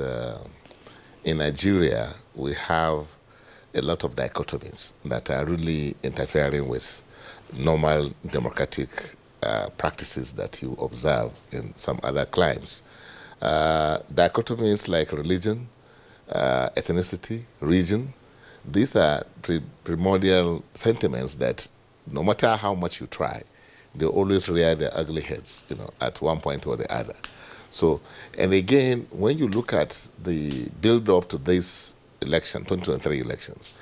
in Nigeria we have a lot of dichotomies that are really interfering with normal democratic practices that you observe in some other climes. Dichotomies like religion, ethnicity, region, these are primordial sentiments that no matter how much you try, they always rear their ugly heads, at one point or the other. So, and again, when you look at the build-up to this election, 2023 elections,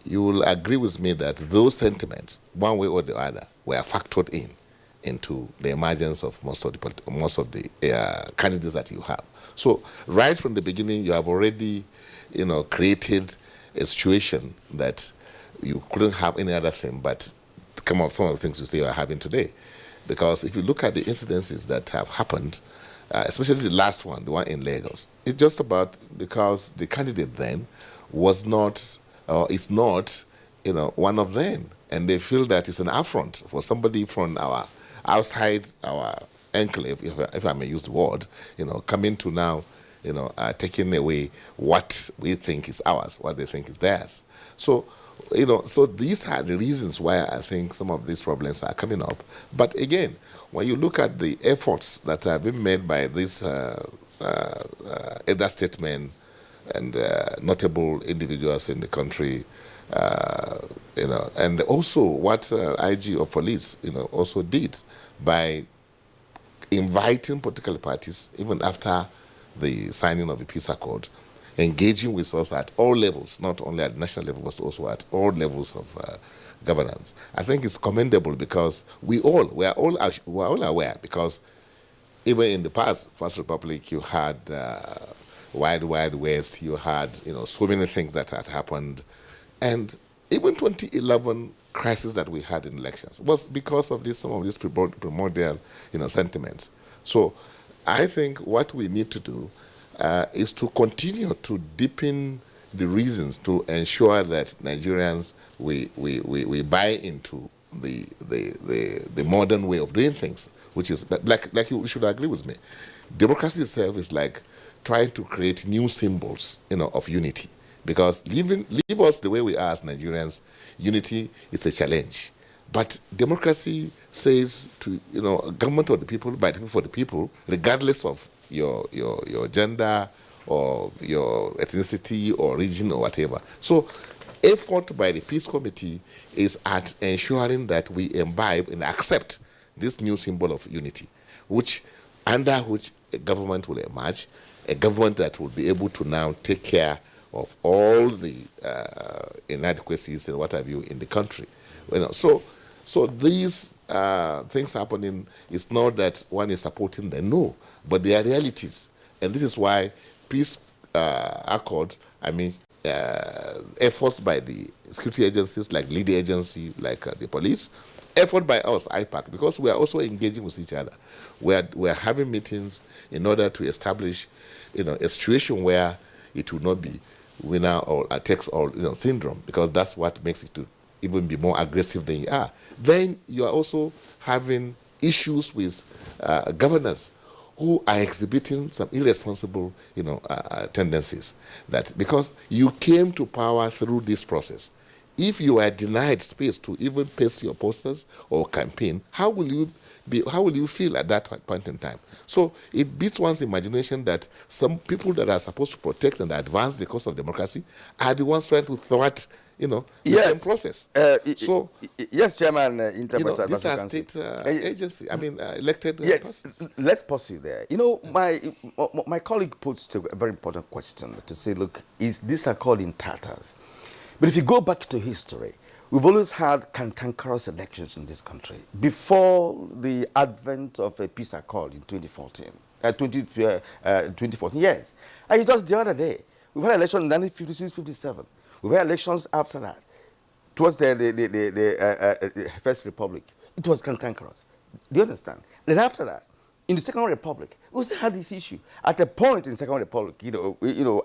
you will agree with me that those sentiments, one way or the other, were factored into the emergence of most of the candidates that you have. So, right from the beginning, you have already, created a situation that you couldn't have any other thing but to come up with some of the things you say you are having today. Because if you look at the incidences that have happened, especially the last one, the one in Lagos, it's just about because the candidate then was not, or is not, one of them. And they feel that it's an affront for somebody from outside our enclave, if I may use the word, coming to now, taking away what we think is ours, what they think is theirs. So, so these are the reasons why I think some of these problems are coming up. But again, when you look at the efforts that have been made by these elder statesmen and notable individuals in the country, and also what IG of police, also did by inviting political parties, even after the signing of the peace accord, engaging with us at all levels, not only at national level, but also at all levels of governance. I think it's commendable because we are all aware, because even in the past, First Republic, you had Wild West, you had so many things that had happened, and even 2011 crisis that we had in elections was because of some of these primordial sentiments. So I think what we need to do is to continue to deepen the reasons to ensure that Nigerians we buy into the modern way of doing things, which is like you should agree with me. Democracy itself is like trying to create new symbols, of unity. Because leave us the way we are as Nigerians, unity is a challenge. But democracy says to government of the people, by the people, for the people, regardless of your gender or your ethnicity or region or whatever. So effort by the Peace Committee is at ensuring that we imbibe and accept this new symbol of unity, under which a government will emerge, a government that will be able to now take care of all the inadequacies and what have you in the country. So these things happening, it's not that one is supporting them, no, but they are realities. And this is why peace accord, efforts by the security agencies like lead agency, like the police, effort by us, IPAC, because we are also engaging with each other. We are having meetings in order to establish a situation where it will not be winner or takes all syndrome, because that's what makes it to even be more aggressive than you are. Then you are also having issues with governors who are exhibiting some irresponsible tendencies, that because you came to power through this process, if you are denied space to even paste your posters or campaign, how will you feel at that point in time? So it beats one's imagination that some people that are supposed to protect and advance the cause of democracy are the ones trying to thwart the same process. Yes, Chairman. Interpreter. These are state agency. Elected persons. Let's pause you there. My colleague puts a very important question to say, look, is this accord in tatters? But if you go back to history, we've always had cantankerous elections in this country before the advent of a peace accord in 2014. 2014, yes. And just the other day, we've had elections in 1956-57. We've had elections after that, towards the First Republic. It was cantankerous. Do you understand? Then after that, in the Second Republic, we still had this issue. At a point in the Second Republic,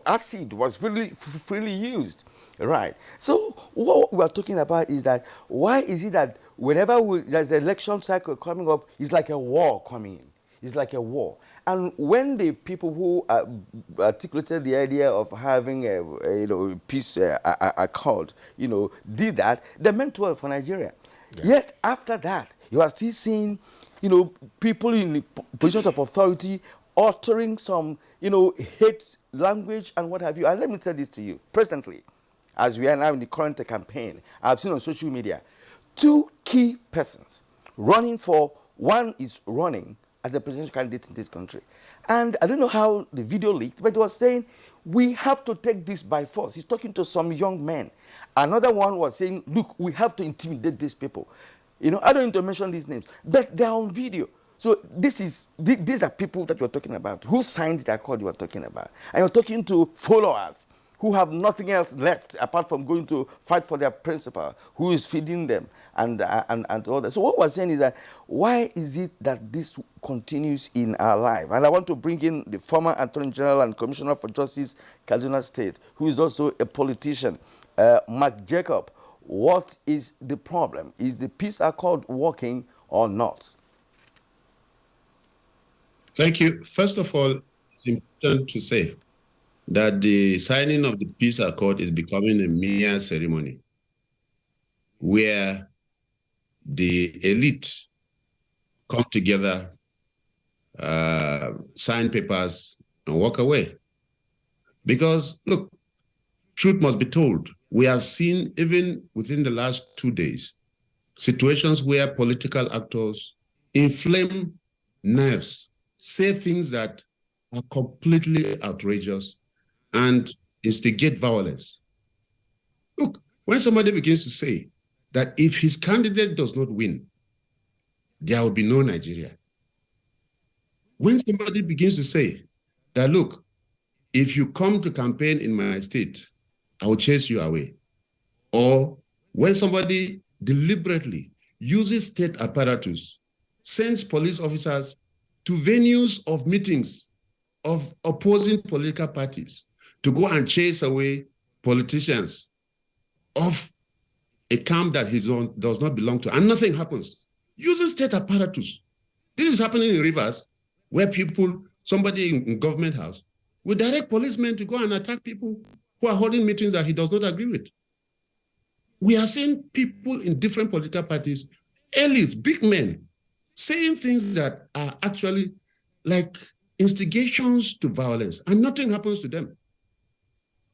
acid was freely used. Right. So what we are talking about is that why is it that whenever there's the election cycle coming up, it's like a war coming in. It's like a war. And when the people who articulated the idea of having a peace accord, did that, they meant well for Nigeria. Yeah. Yet after that, you are still seeing, people in positions of authority uttering some, hate language and what have you. And let me tell this to you, presently, as we are now in the current campaign, I've seen on social media, 2 key persons running for, one is running as a presidential candidate in this country. And I don't know how the video leaked, but it was saying, we have to take this by force. He's talking to some young men. Another one was saying, look, we have to intimidate these people. I don't need to mention these names, but they're on video. So these are people that you're talking about, who signed the accord you are talking about. And you're talking to followers who have nothing else left apart from going to fight for their principle, who is feeding them and all that. So what we're saying is that why is it that this continues in our life? And I want to bring in the former Attorney General and Commissioner for Justice, Kaduna State, who is also a politician, Mark Jacob. What is the problem? Is the peace accord working or not? Thank you. First of all, it's important to say that the signing of the peace accord is becoming a mere ceremony where the elite come together, sign papers, and walk away. Because, look, truth must be told. We have seen, even within the last 2 days, situations where political actors inflame nerves, say things that are completely outrageous, and instigate violence. Look, when somebody begins to say that if his candidate does not win, there will be no Nigeria. When somebody begins to say that, look, if you come to campaign in my state, I will chase you away. Or when somebody deliberately uses state apparatus, sends police officers to venues of meetings of opposing political parties to go and chase away politicians of a camp that he does not belong to, and nothing happens. Using state apparatus. This is happening in Rivers, where somebody in government house, will direct policemen to go and attack people who are holding meetings that he does not agree with. We are seeing people in different political parties, elites, big men, saying things that are actually like instigations to violence, and nothing happens to them.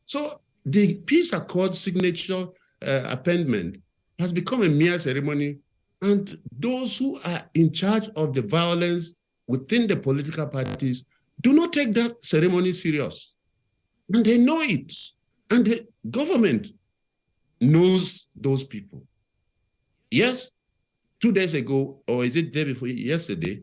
So the peace accord signature appendment has become a mere ceremony, and those who are in charge of the violence within the political parties do not take that ceremony serious. And they know it. And the government knows those people. Yes, 2 days ago, or is it the day before yesterday,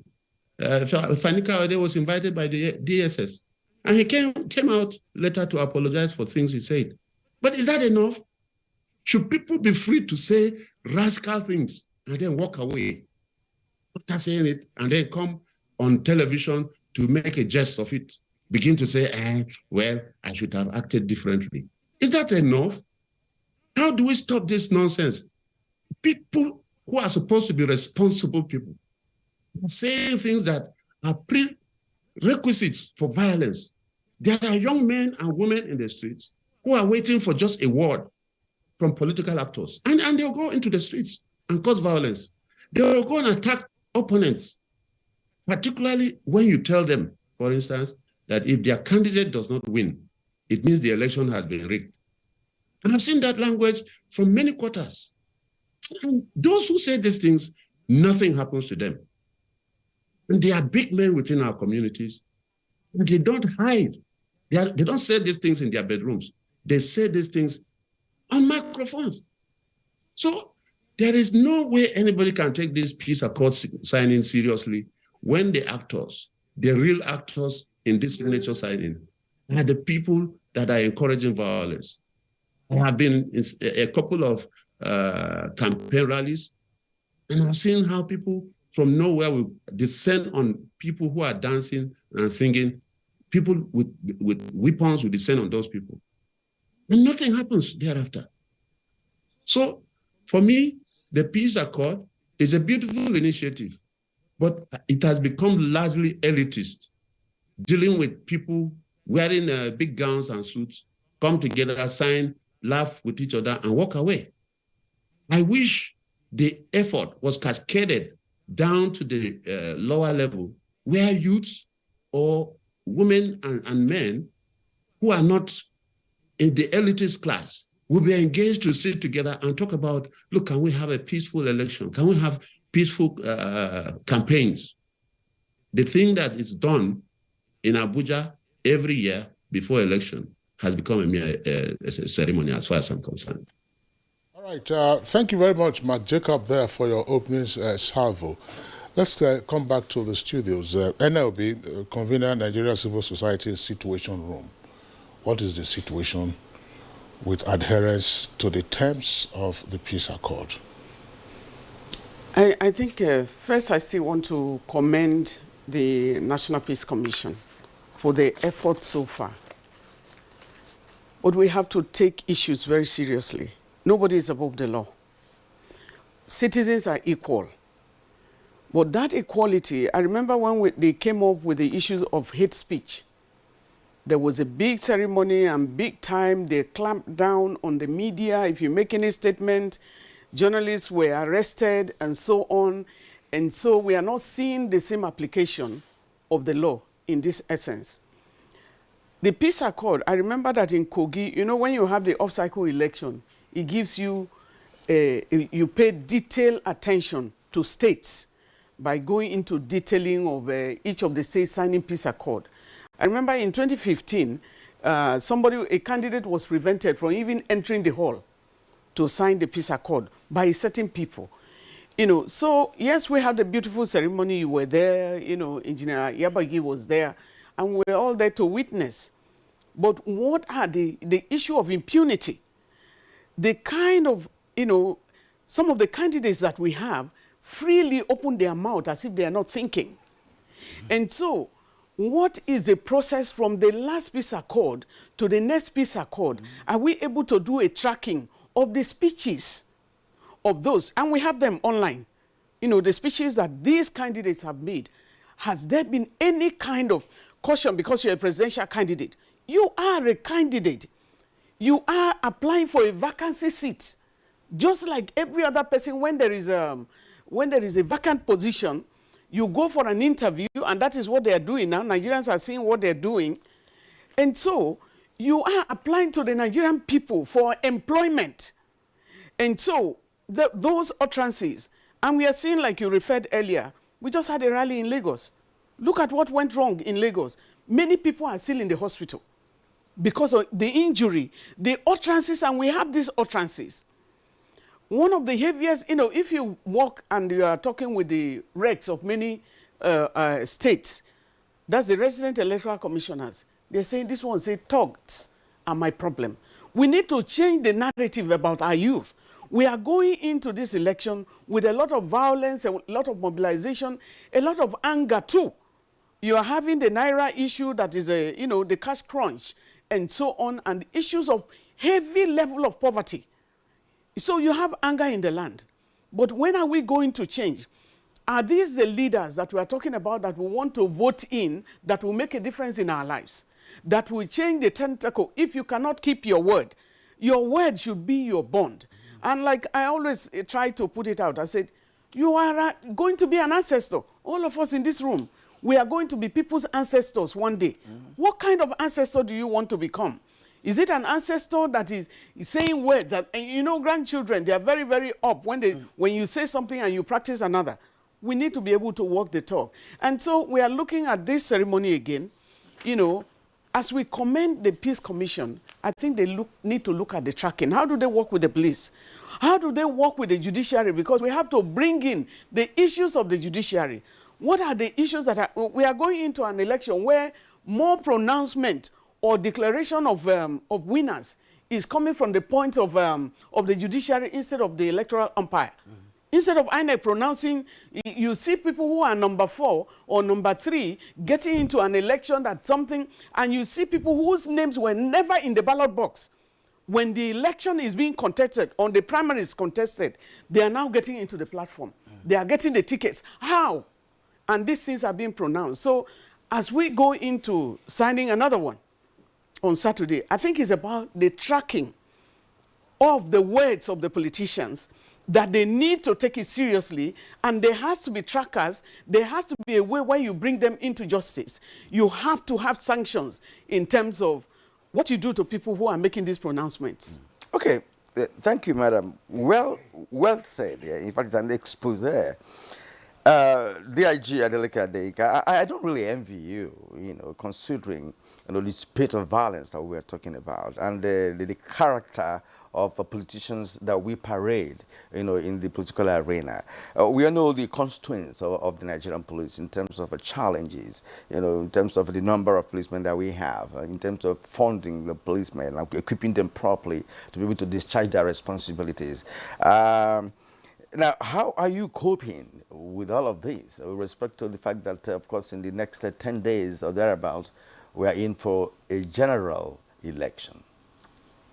Fani Kayode was invited by the DSS. And he came out later to apologize for things he said. But is that enough? Should people be free to say rascal things and then walk away after saying it, and then come on television to make a jest of it, begin to say, well, I should have acted differently? Is that enough? How do we stop this nonsense? People who are supposed to be responsible people are saying things that are prerequisites for violence. There are young men and women in the streets who are waiting for just a word from political actors, and they'll go into the streets and cause violence. They will go and attack opponents, particularly when you tell them, for instance, that if their candidate does not win, it means the election has been rigged. And I've seen that language from many quarters. And those who say these things, nothing happens to them. And they are big men within our communities, and they don't hide. They don't say these things in their bedrooms. They say these things on microphones. So there is no way anybody can take this peace accord signing seriously when the actors, the real actors in this signature signing, are the people that are encouraging violence. There have been a couple of campaign rallies, and I've seen how people from nowhere will descend on people who are dancing and singing. People with weapons will descend on those people. And nothing happens thereafter. So for me, the peace accord is a beautiful initiative, but it has become largely elitist, dealing with people wearing big gowns and suits, come together, sign, laugh with each other, and walk away. I wish the effort was cascaded down to the lower level, where youths or women and men who are not in the elitist class will be engaged to sit together and talk about, look, can we have a peaceful election? Can we have peaceful campaigns? The thing that is done in Abuja every year before election has become a mere ceremony as far as I'm concerned. All right. Thank you very much, Mark Jacob, there for your opening salvo. Let's come back to the studios. NLB, convener Nigeria Civil Society Situation Room. What is the situation with adherence to the terms of the peace accord? I think first I still want to commend the National Peace Commission for their efforts so far. But we have to take issues very seriously. Nobody is above the law. Citizens are equal. But that equality, I remember when they came up with the issues of hate speech, there was a big ceremony and big time. They clamped down on the media. If you make any statement, journalists were arrested and so on. And so we are not seeing the same application of the law in this essence. The peace accord, I remember that in Kogi, you know, when you have the off-cycle election, it gives you, you pay detailed attention to states by going into detailing of each of the states signing peace accord. I remember in 2015, a candidate was prevented from even entering the hall to sign the peace accord by certain people. You know, so yes, we had a beautiful ceremony. You were there, you know, Engineer Yabagi was there, and we were all there to witness. But what are the issue of impunity? The kind of, you know, some of the candidates that we have freely open their mouth as if they are not thinking. And so, what is the process from the last peace accord to the next peace accord? Are we able to do a tracking of the speeches of those? And we have them online. You know, the speeches that these candidates have made. Has there been any kind of caution because you're a presidential candidate? You are a candidate. You are applying for a vacancy seat. Just like every other person, when there is a vacant position, you go for an interview, and that is what they are doing now. Nigerians are seeing what they're doing. And so you are applying to the Nigerian people for employment. And so those utterances, and we are seeing, like you referred earlier, we just had a rally in Lagos. Look at what went wrong in Lagos. Many people are still in the hospital because of the injury, the utterances, and we have these utterances. One of the heaviest, you know, if you walk and you are talking with the recs of many states, that's the resident electoral commissioners, they're saying this one say thugs are my problem. We need to change the narrative about our youth. We are going into this election with a lot of violence, a lot of mobilization, a lot of anger too. You are having the Naira issue that is, you know, the cash crunch and so on, and issues of heavy level of poverty. So you have anger in the land. But when are we going to change? Are these the leaders that we are talking about that we want to vote in, that will make a difference in our lives, that will change the tentacle? If you cannot keep your word should be your bond. And like I always try to put it out, I said, you are going to be an ancestor. All of us in this room, we are going to be people's ancestors one day. What kind of ancestor do you want to become? Is it an ancestor that is saying words that, and you know, grandchildren, they are very, very up when you say something and you practice another. We need to be able to walk the talk. And so we are looking at this ceremony again. You know, as we commend the Peace Commission, I think they need to look at the tracking. How do they work with the police? How do they work with the judiciary? Because we have to bring in the issues of the judiciary. What are the issues that we are going into an election where more pronouncement or declaration of winners is coming from the point of the judiciary instead of the electoral umpire. Instead of INEC pronouncing, you see people who are number 4 or number 3 getting into an election that something, and you see people whose names were never in the ballot box. When the election is being contested, or the primary is contested, they are now getting into the platform. They are getting the tickets. How? And these things are being pronounced. So as we go into signing another one on Saturday, I think it's about the tracking of the words of the politicians, that they need to take it seriously, and there has to be trackers. There has to be a way where you bring them into justice. You have to have sanctions in terms of what you do to people who are making these pronouncements. Okay, thank you, madam. Well said. Yeah. In fact, an expose. DIG Adeleke, I don't really envy you, you know, considering, you know, the spate of violence that we're talking about, and the character of politicians that we parade, you know, in the political arena. We all know the constraints of the Nigerian police in terms of challenges, you know, in terms of the number of policemen that we have, in terms of funding the policemen, like equipping them properly to be able to discharge their responsibilities. Now, how are you coping with all of this, with respect to the fact that, of course, in the next 10 days or thereabout, we are in for a general election?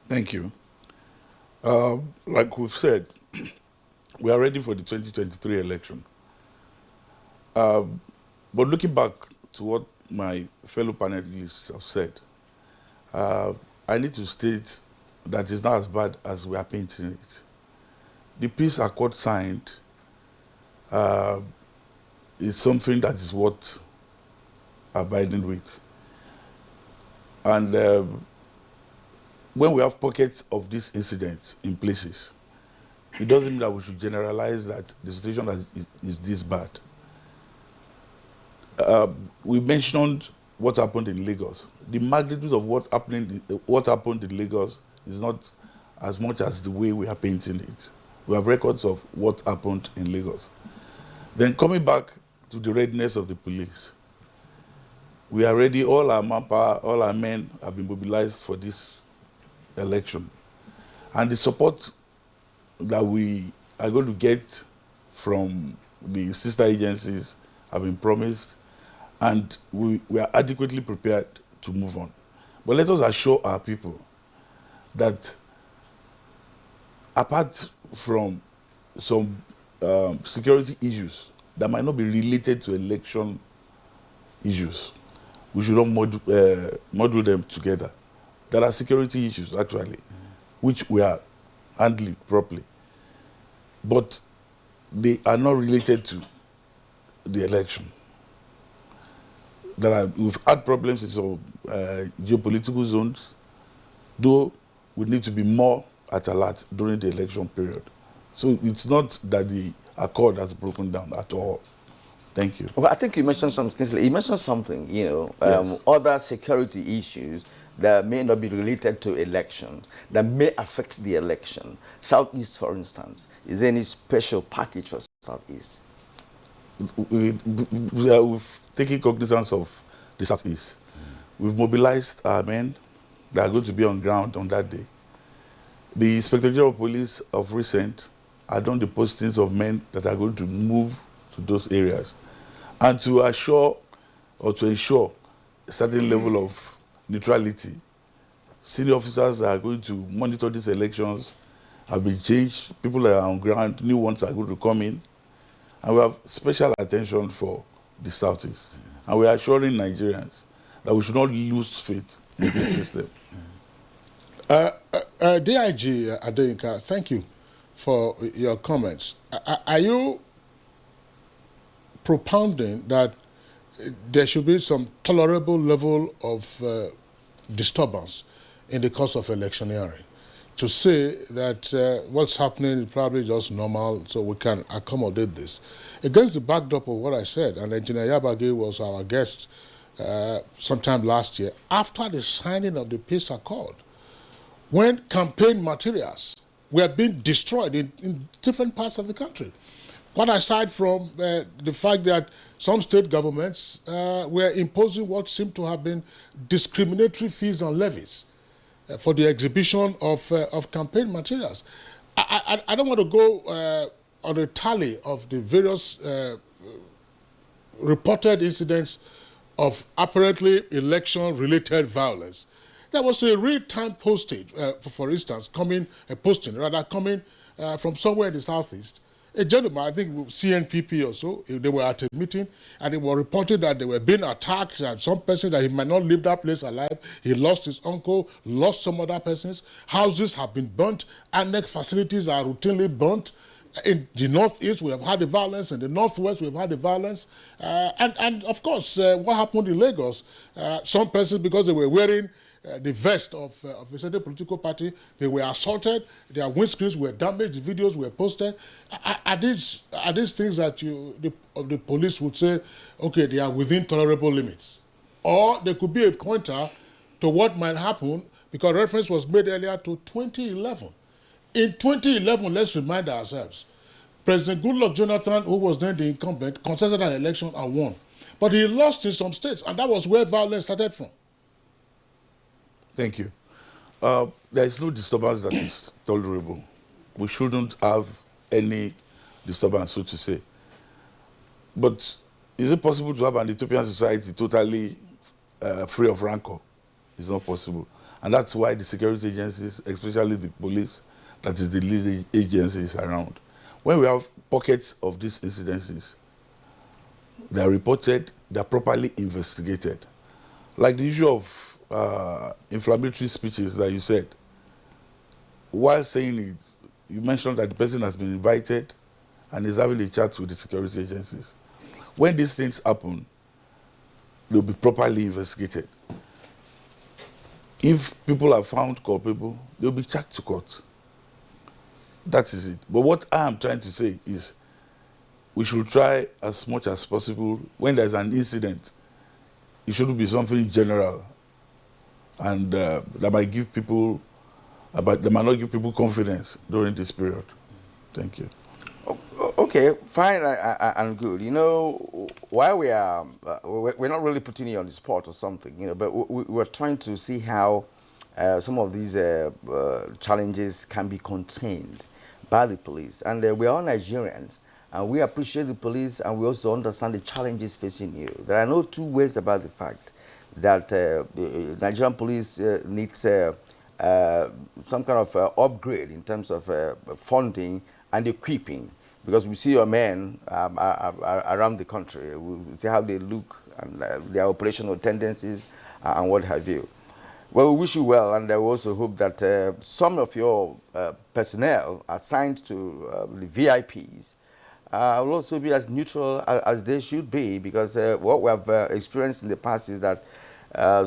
Thank you. Like we've said, we are ready for the 2023 election. But looking back to what my fellow panelists have said, I need to state that it's not as bad as we are painting it. The peace accord signed is something that is worth abiding with. And when we have pockets of these incidents in places, it doesn't mean that we should generalize that the situation is this bad. We mentioned what happened in Lagos. The magnitude of what happened in Lagos is not as much as the way we are painting it. We have records of what happened in Lagos. Then coming back to the readiness of the police, we are ready. All our manpower, all our men have been mobilized for this election. And the support that we are going to get from the sister agencies have been promised, and we are adequately prepared to move on. But let us assure our people that apart from some security issues that might not be related to election issues, we should not model them together. There are security issues, actually, which we are handling properly, but they are not related to the election. We've had problems in some geopolitical zones, though we need to be more at alert during the election period. So it's not that the accord has broken down at all. Thank you. Well, I think you mentioned something. You mentioned something, Yes. other security issues that may not be related to elections, that may affect the election. Southeast, for instance, is there any special package for Southeast? We've taken cognizance of the Southeast. We've mobilized our men that are going to be on ground on that day. The Inspector General of Police of recent have done the postings of men that are going to move to those areas. And to assure or to ensure a certain level of neutrality, senior officers that are going to monitor these elections have been changed. People that are on ground, new ones are going to come in. And we have special attention for the Southeast. And we are assuring Nigerians that we should not lose faith in this system. DIG Adeyinka, thank you for your comments. Are you propounding that there should be some tolerable level of disturbance in the course of electioneering? To say that what's happening is probably just normal, so we can accommodate this. Against the backdrop of what I said, and Engineer Yabagi was our guest sometime last year, after the signing of the peace accord, when campaign materials were being destroyed in different parts of the country. Quite aside from the fact that some state governments were imposing what seemed to have been discriminatory fees and levies for the exhibition of campaign materials. I don't want to go on a tally of the various reported incidents of apparently election-related violence. There was a real-time postage, for instance, coming from somewhere in the Southeast. A gentleman, I think CNPP or so, they were at a meeting and they were reporting that they were being attacked and some person that he might not leave that place alive. He lost his uncle, lost some other persons. Houses have been burnt. Annex facilities are routinely burnt. In the Northeast, we have had the violence. In the Northwest, we have had the violence. And of course, what happened in Lagos, some persons, because they were wearing the vest of a certain political party, they were assaulted, their windscreens were damaged, the videos were posted. Are these things that the police would say, okay, they are within tolerable limits? Or there could be a pointer to what might happen, because reference was made earlier to 2011. In 2011, let's remind ourselves, President Goodluck Jonathan, who was then the incumbent, contested an election and won. But he lost in some states, and that was where violence started from. Thank you. There is no disturbance that is tolerable. We shouldn't have any disturbance, so to say. But is it possible to have an Ethiopian society totally free of rancor? It's not possible. And that's why the security agencies, especially the police, that is the lead agencies around. When we have pockets of these incidences, they are reported, they are properly investigated. Like the issue of inflammatory speeches that you said. While saying it, you mentioned that the person has been invited and is having a chat with the security agencies. When these things happen, they'll be properly investigated. If people are found culpable, they'll be charged to court. That is it. But what I am trying to say is we should try as much as possible when there's an incident it shouldn't be something general, and that might give people, but they might not give people confidence during this period. Thank you. Okay, fine and good. You know, while we are, we're not really putting you on the spot or something, you know, but we're trying to see how some of these challenges can be contained by the police. And we are all Nigerians, and we appreciate the police, and we also understand the challenges facing you. There are no two ways about the fact that the Nigerian police needs some kind of upgrade in terms of funding and equipping, because we see your men around the country. We see how they look and their operational tendencies and what have you. Well, we wish you well, and I also hope that some of your personnel assigned to the VIPs will also be as neutral as they should be, because what we have experienced in the past is that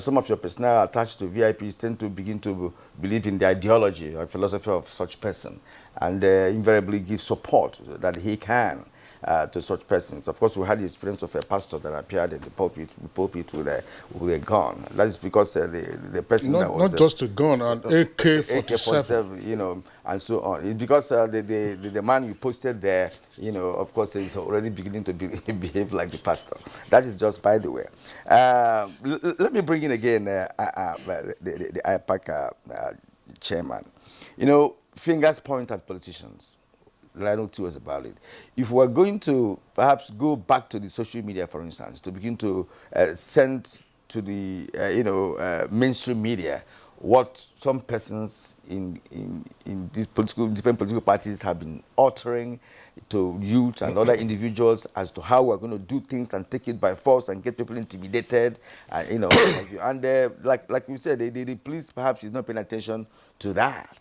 some of your personnel attached to VIPs tend to begin to believe in the ideology or philosophy of such person, and invariably give support that he can to such persons. Of course, we had the experience of a pastor that appeared in the pulpit with a gun. That is because the person that was... Not just a gun, an AK-47. You know, and so on. It's because the man you posted there, you know, of course, is already beginning to behave like the pastor. That is just by the way. Let me bring in again the IPAC chairman. You know, fingers point at politicians. There are no two ways about it. If we're going to perhaps go back to the social media, for instance, to begin to send to the mainstream media what some persons in these different political parties have been uttering to youth and other individuals as to how we're going to do things and take it by force and get people intimidated, you know, and like we said, the police perhaps is not paying attention to that.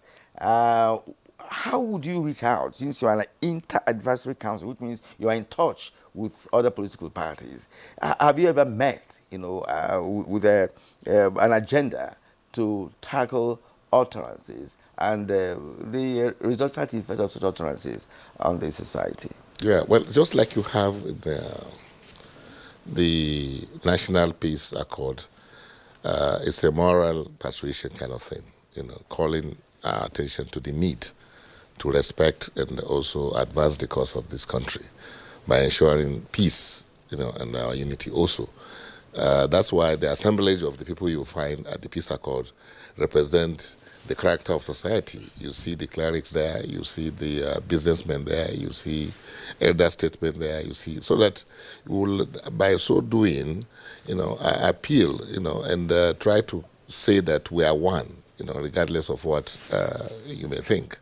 How would you reach out, since you are an inter-advisory council, which means you are in touch with other political parties? Have you ever met, you know, with an agenda to tackle utterances and the resultant effect of such utterances on the society? Yeah, well, just like you have the National Peace Accord, it's a moral persuasion kind of thing, you know, calling our attention to the need to respect and also advance the cause of this country by ensuring peace, you know, and our unity also. That's why the assemblage of the people you find at the Peace Accord represent the character of society. You see the clerics there, you see the businessmen there, you see elder statesmen there, you see, so that you will, by so doing, you know, appeal, you know, and try to say that we are one, you know, regardless of what you may think.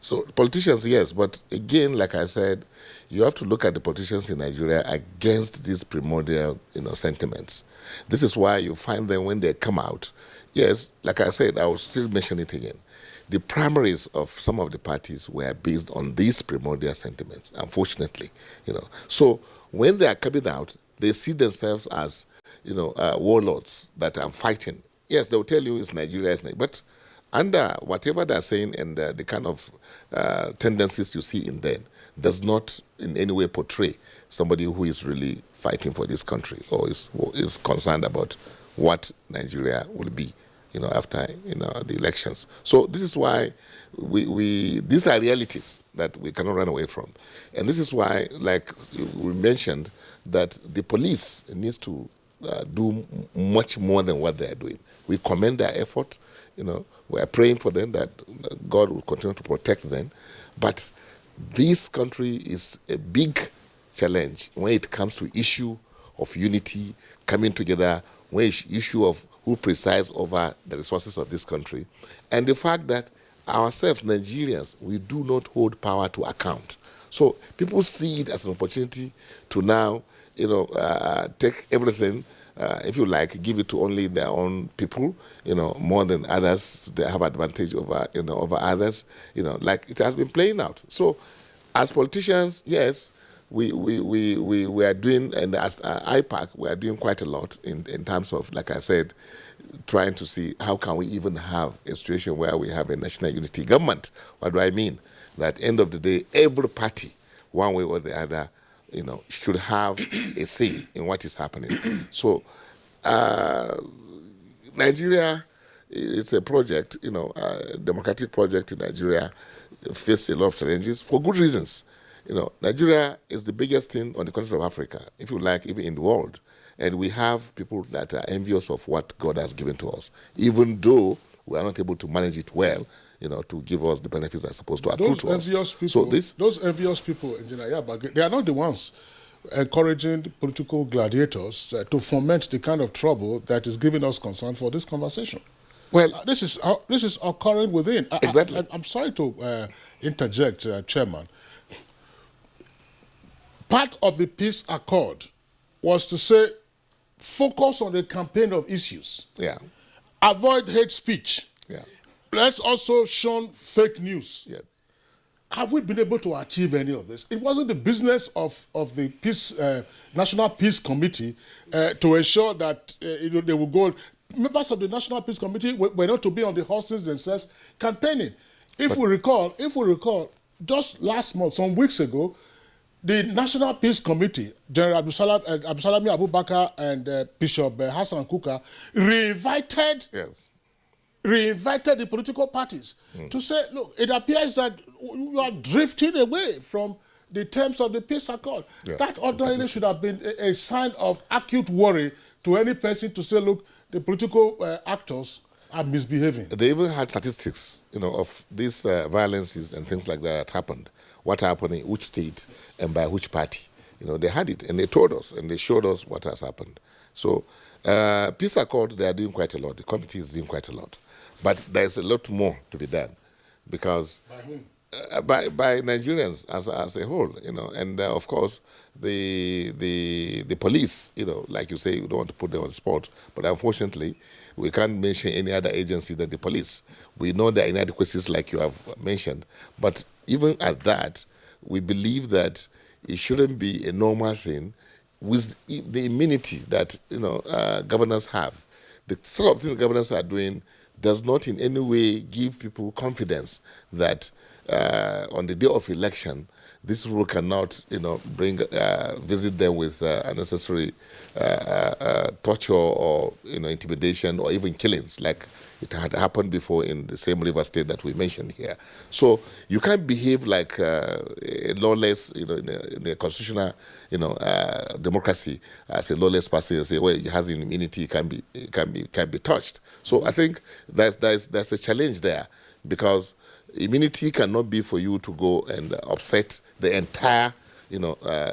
So politicians, yes, but again, like I said, you have to look at the politicians in Nigeria against these primordial, you know, sentiments. This is why you find them when they come out. Yes, like I said, I will still mention it again. The primaries of some of the parties were based on these primordial sentiments, unfortunately, you know. So when they are coming out, they see themselves as, you know, warlords that are fighting. Yes, they will tell you it's Nigeria, but under whatever they're saying and the kind of tendencies you see in them does not in any way portray somebody who is really fighting for this country or is concerned about what Nigeria will be, you know, after, you know, the elections. So this is why these are realities that we cannot run away from. And this is why, like we mentioned, that the police needs to do much more than what they are doing. We commend their effort. You know, we are praying for them that God will continue to protect them. But this country is a big challenge when it comes to issue of unity, coming together, when issue of who presides over the resources of this country, and the fact that ourselves, Nigerians, we do not hold power to account. So people see it as an opportunity to now, you know, take everything, if you like, give it to only their own people, you know, more than others. They have advantage over, you know, over others, you know, like it has been playing out. So as politicians, yes, we are doing, and as IPAC, we are doing quite a lot in terms of, like I said, trying to see how can we even have a situation where we have a national unity government. What do I mean? That at the end of the day, every party, one way or the other, you know, should have a say in what is happening. So Nigeria, it's a project, a democratic project in Nigeria, faces a lot of challenges for good reasons. Nigeria is the biggest thing on the continent of Africa, if you like, even in the world. And we have people that are envious of what God has given to us, even though we are not able to manage it well, to give us the benefits that are supposed to accrue to us. Those envious people, Engineer, but they are not the ones encouraging political gladiators to foment the kind of trouble that is giving us concern for this conversation. Well, this is occurring within. Exactly. I'm sorry to interject, Chairman. Part of the peace accord was to say, focus on the campaign of issues. Yeah. Avoid hate speech. Yeah. Let's also shun fake news. Yes. Have we been able to achieve any of this? It wasn't the business of the Peace National Peace Committee to ensure that they will go. Members of the National Peace Committee were not to be on the horses themselves campaigning. If we recall, just last month, some weeks ago, the National Peace Committee, General Abdulsalami Abubakar and Bishop Hassan Kuka, reinvited the political parties to say, look, it appears that you are drifting away from the terms of the peace accord. Yeah. That ordinarily should have been a sign of acute worry to any person to say, look, the political actors are misbehaving. They even had statistics, of these violences and things like that happened. What happened in which state and by which party. They had it and they told us and they showed us what has happened. So, peace accord, they are doing quite a lot. The committee is doing quite a lot. But there's a lot more to be done because by Nigerians as a whole, and of course the police, like you say, you don't want to put them on the spot, but unfortunately we can't mention any other agency than the police. We know there are inadequacies like you have mentioned, but even at that, we believe that it shouldn't be a normal thing with the immunity that governors have. The sort of thing governors are doing does not in any way give people confidence that on the day of election, this rule cannot, visit them with unnecessary torture or, intimidation or even killings like it had happened before in the same river state that we mentioned here. So you can't behave like a lawless, in a constitutional, democracy as a lawless person and say, well, he has immunity, can be touched. So I think there's a challenge there because immunity cannot be for you to go and upset the entire,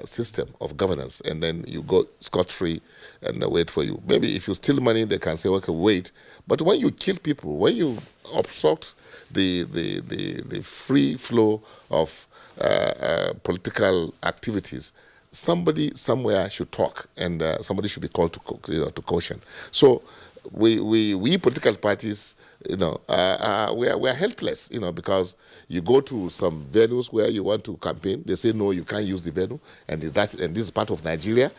system of governance, and then you go scot-free and wait for you. Maybe if you steal money, they can say, okay, wait. But when you kill people, when you obstruct the free flow of political activities, somebody somewhere should talk, and somebody should be called to caution. So we political parties, we are helpless, because you go to some venues where you want to campaign, they say no, you can't use the venue, and this is part of Nigeria.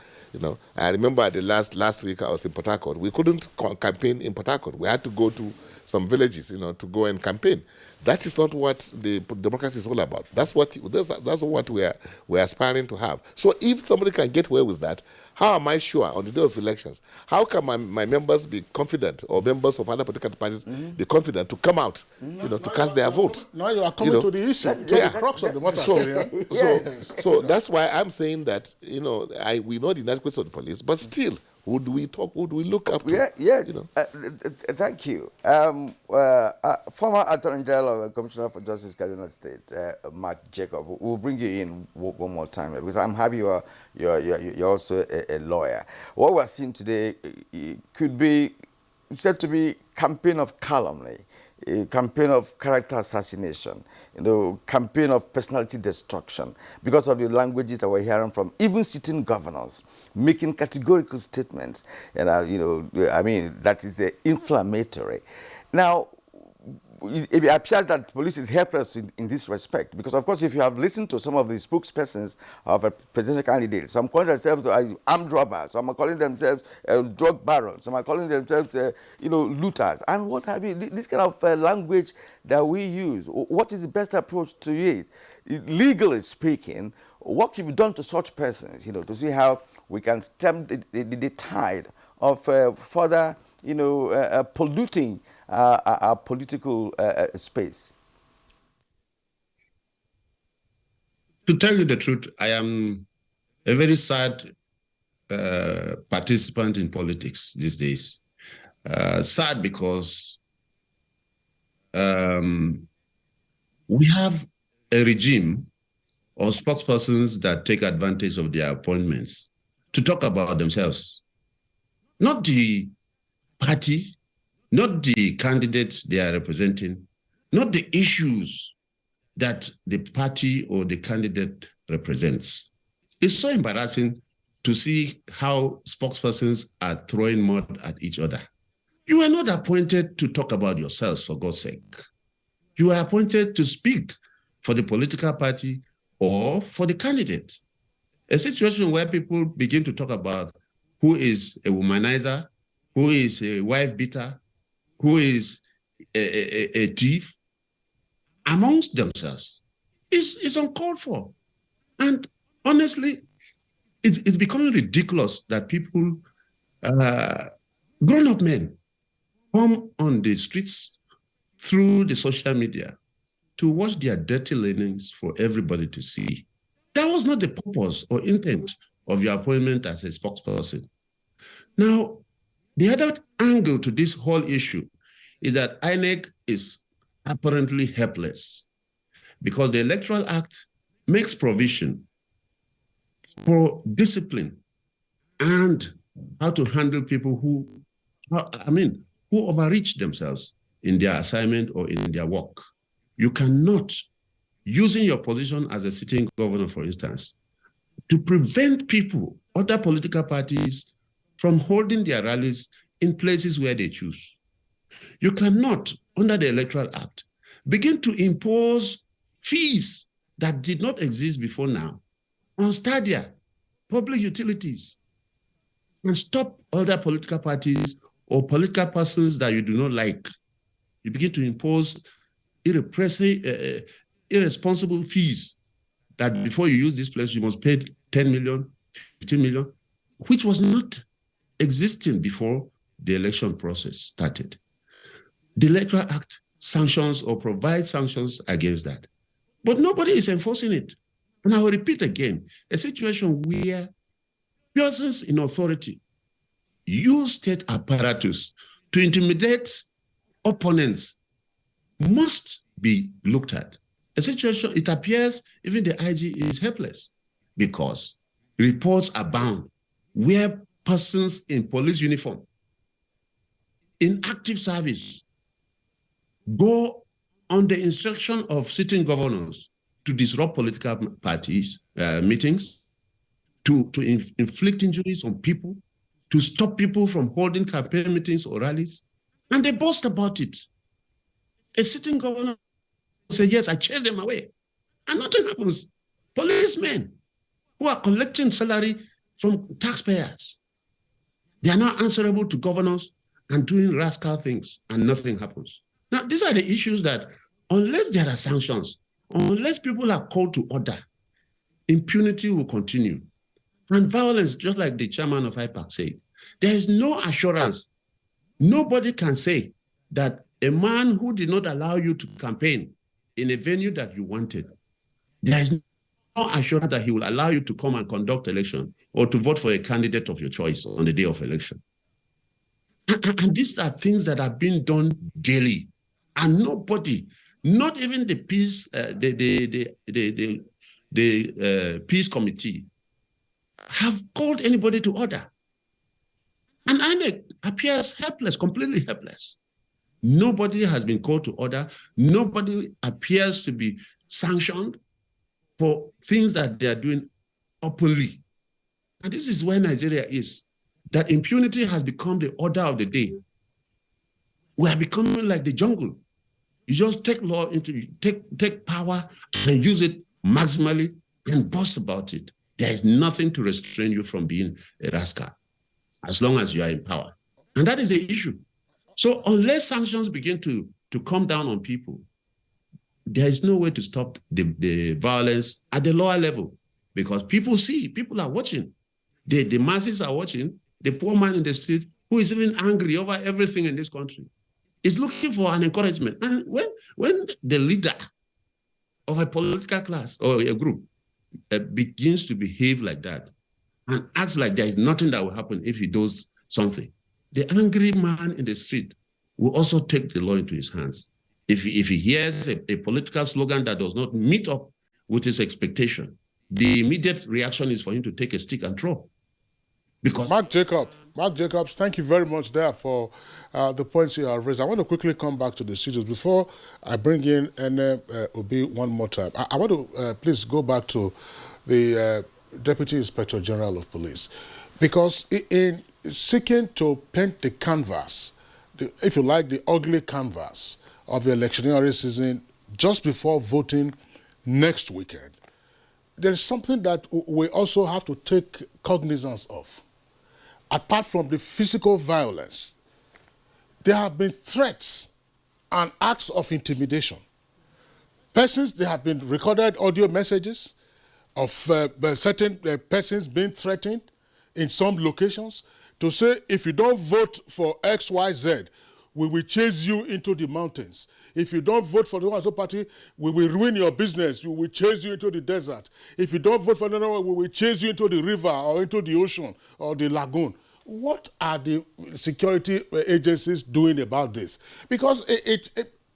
I remember the last week I was in Port Harcourt. We couldn't campaign in Port Harcourt. We had to go to some villages, to go and campaign. That is not what the democracy is all about. That's what we're aspiring to have. So if somebody can get away with that, how am I sure on the day of elections? How can my members be confident, or members of other political parties be confident to come out, to cast their vote? Now you are coming to the issue, to the crux of the matter. So that's why I'm saying that we know the inadequacies of the police, but still, who do we look up to? Yes. Thank you. Former Attorney General, Commissioner for Justice, Kaduna State, Mark Jacob. We'll bring you in one more time because I'm happy you're also a lawyer. What we're seeing today could be said to be campaign of calumny, a campaign of character assassination, campaign of personality destruction because of the languages that we're hearing from even sitting governors making categorical statements, that is inflammatory. Now, it appears that police is helpless in this respect because, of course, if you have listened to some of the spokespersons of a presidential candidate, some call themselves armed robbers, some are calling themselves drug barons, some are calling themselves, looters, and what have you. This kind of language that we use, what is the best approach to it? Legally speaking, what can be done to such persons, to see how we can stem the tide of further, polluting our political space? To tell you the truth, I am a very sad participant in politics these days. Sad because we have a regime or spokespersons that take advantage of their appointments to talk about themselves. Not the party, not the candidates they are representing, not the issues that the party or the candidate represents. It's so embarrassing to see how spokespersons are throwing mud at each other. You are not appointed to talk about yourselves, for God's sake. You are appointed to speak for the political party or for the candidate. A situation where people begin to talk about who is a womanizer, who is a wife beater, who is a thief, amongst themselves is uncalled for. And honestly, it's becoming ridiculous that people, grown-up men, come on the streets through the social media to watch their dirty linens for everybody to see. That was not the purpose or intent of your appointment as a spokesperson. Now, the other angle to this whole issue is that INEC is apparently helpless because the Electoral Act makes provision for discipline and how to handle people who overreach themselves in their assignment or in their work. You cannot, using your position as a sitting governor, for instance, to prevent people, other political parties, from holding their rallies in places where they choose. You cannot, under the Electoral Act, begin to impose fees that did not exist before now on stadia, public utilities, and stop other political parties or political persons that you do not like. You begin to impose irresponsible fees that before you use this place, you must pay 10 million, 15 million, which was not existing before the election process started. The Electoral Act sanctions or provides sanctions against that. But nobody is enforcing it. And I will repeat again, a situation where persons in authority use state apparatus to intimidate opponents must be looked at. A situation, it appears even the IG is helpless because reports abound where persons in police uniform, in active service, go on the instruction of sitting governors to disrupt political parties, meetings, to inflict injuries on people, to stop people from holding campaign meetings or rallies, and they boast about it. A sitting governor says, yes, I chase them away, and nothing happens. Policemen who are collecting salary from taxpayers, they are now answerable to governors and doing rascal things, and nothing happens. Now, these are the issues that, unless there are sanctions, unless people are called to order, impunity will continue. And violence, just like the chairman of IPAC said, there is no assurance. Nobody can say that a man who did not allow you to campaign in a venue that you wanted, there is no assurance that he will allow you to come and conduct election or to vote for a candidate of your choice on the day of election. And these are things that are being done daily. And nobody, not even the peace, peace committee, have called anybody to order. And INEC appears helpless, completely helpless. Nobody has been called to order. Nobody appears to be sanctioned for things that they are doing openly. And this is where Nigeria is, that impunity has become the order of the day. We are becoming like the jungle. You just take law into, take power and use it maximally and boast about it. There is nothing to restrain you from being a rascal as long as you are in power. And that is the issue. So unless sanctions begin to come down on people, there is no way to stop the violence at the lower level because people see, people are watching. The masses are watching. The poor man in the street, who is even angry over everything in this country, is looking for an encouragement. And when the leader of a political class or a group begins to behave like that and acts like there is nothing that will happen if he does something, the angry man in the street will also take the law into his hands. If he hears a political slogan that does not meet up with his expectation, the immediate reaction is for him to take a stick and throw. Because Mark Jacobs, thank you very much there for the points you have raised. I want to quickly come back to the studios. Before I bring in Obi one more time, I want to please go back to the Deputy Inspector General of Police. Because in seeking to paint the canvas, if you like, the ugly canvas of the electioneering season just before voting next weekend, there is something that we also have to take cognizance of. Apart from the physical violence, there have been threats and acts of intimidation. Persons, there have been recorded audio messages of certain persons being threatened in some locations to say, if you don't vote for XYZ, we will chase you into the mountains. If you don't vote for the one party, we will ruin your business. We will chase you into the desert. If you don't vote for another one, we will chase you into the river or into the ocean or the lagoon. What are the security agencies doing about this? Because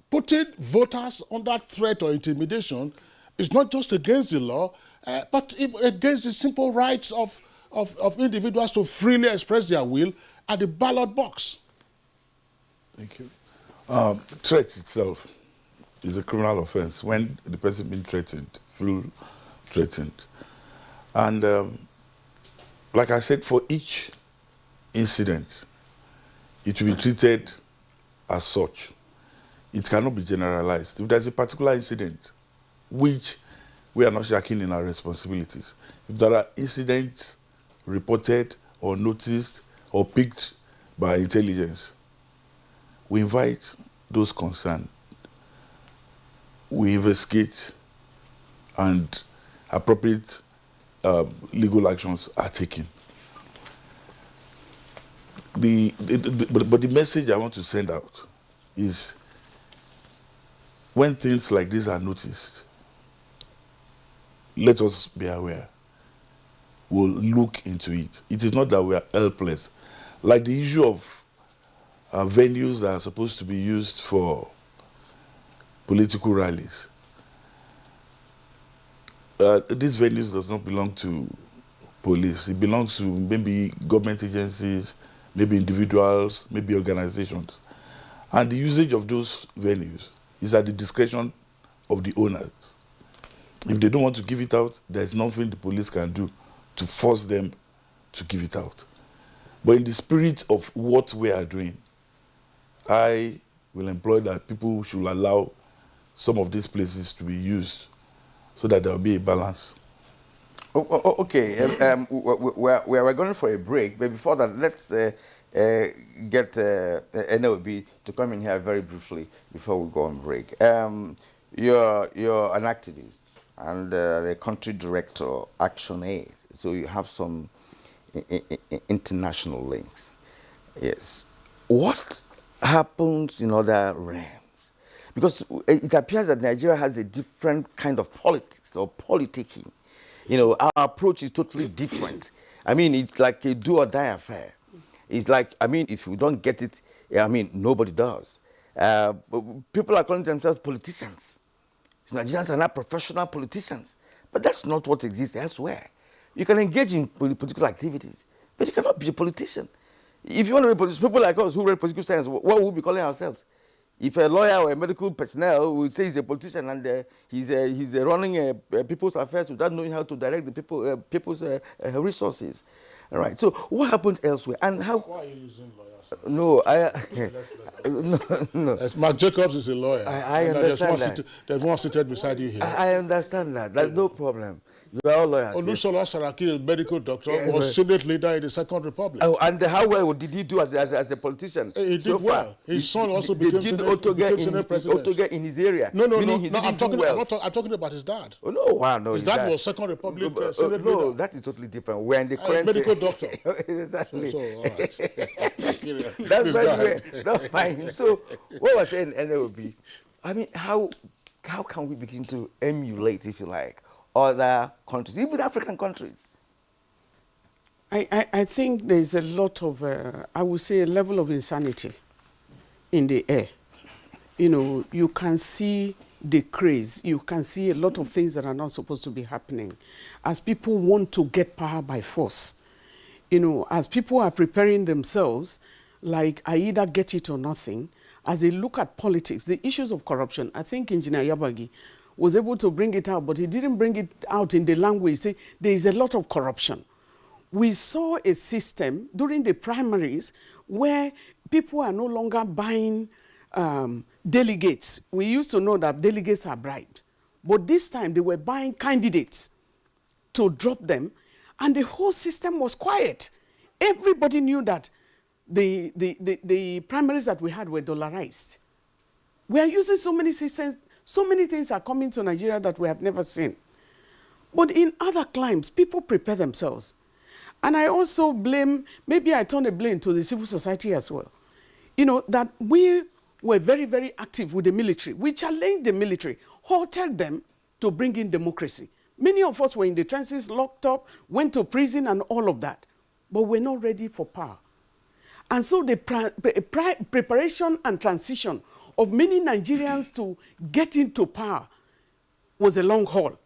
putting voters under threat or intimidation is not just against the law, but against the simple rights of individuals to freely express their will at the ballot box. Thank you. Threat itself is a criminal offense when the person being threatened feels threatened. And like I said, for each incident, it will be treated as such. It cannot be generalized. If there's a particular incident which we are not shirking in our responsibilities, if there are incidents reported or noticed or picked by intelligence, we invite those concerned, we investigate, and appropriate legal actions are taken. But the message I want to send out is, when things like this are noticed, let us be aware. We'll look into it. It is not that we are helpless. Like the issue of venues that are supposed to be used for political rallies. These venues does not belong to police. It belongs to maybe government agencies, maybe individuals, maybe organizations. And the usage of those venues is at the discretion of the owners. If they don't want to give it out, there's nothing the police can do to force them to give it out. But in the spirit of what we are doing, I will employ that people should allow some of these places to be used so that there will be a balance. Okay, we're going for a break, but before that, let's get NLB to come in here very briefly before we go on break. You're an activist and the country director, Action Aid, so you have some international links. Yes. What happens in other realms? Because it appears that Nigeria has a different kind of politics or politicking. You know, our approach is totally different. I mean, it's like a do or die affair. It's like, I mean, if you don't get it, I mean, nobody does. People are calling themselves politicians. Nigerians are not professional politicians. But that's not what exists elsewhere. You can engage in political activities, but you cannot be a politician. If you want to be a politician, people like us who read political science, what would we be calling ourselves? If a lawyer or a medical personnel would say he's a politician and he's running people's affairs without knowing how to direct the people's resources. All right. So what happened elsewhere? And how? Why are you using lawyers? No. Mark Jacobs is a lawyer. I understand that. There's one seated beside you here. I understand that. There's no problem. You are all lawyers. Olusola Saraki, a medical doctor, was Senate leader in the Second Republic. Oh, and how well did he do as a politician? He did well. His son also became Senate president. Otoge in his area. No. I'm talking about his dad. Oh, no, wow, no. His dad was Second Republic Senate leader. No, that is totally different. We're in the current... medical doctor. Exactly. So, all right. That's why not fine. So, what was saying, NLB, I mean, how can we begin to emulate, if you like, other countries, even African countries? I think there's a lot of, I would say, a level of insanity in the air. You know, you can see the craze. You can see a lot of things that are not supposed to be happening. As people want to get power by force, you know, as people are preparing themselves, like I either get it or nothing, as they look at politics, the issues of corruption, I think Engineer Yabagi was able to bring it out, but he didn't bring it out in the language. Say, there is a lot of corruption. We saw a system during the primaries where people are no longer buying delegates. We used to know that delegates are bribed. But this time they were buying candidates to drop them, and the whole system was quiet. Everybody knew that the primaries that we had were dollarized. We are using so many systems, so many things are coming to Nigeria that we have never seen. But in other climes, people prepare themselves. And I also blame, maybe I turn the blame to the civil society as well. You know, that we were very, very active with the military. We challenged the military, halted them to bring in democracy. Many of us were in the trenches, locked up, went to prison and all of that. But we're not ready for power. And so the preparation and transition of many Nigerians to get into power was a long haul.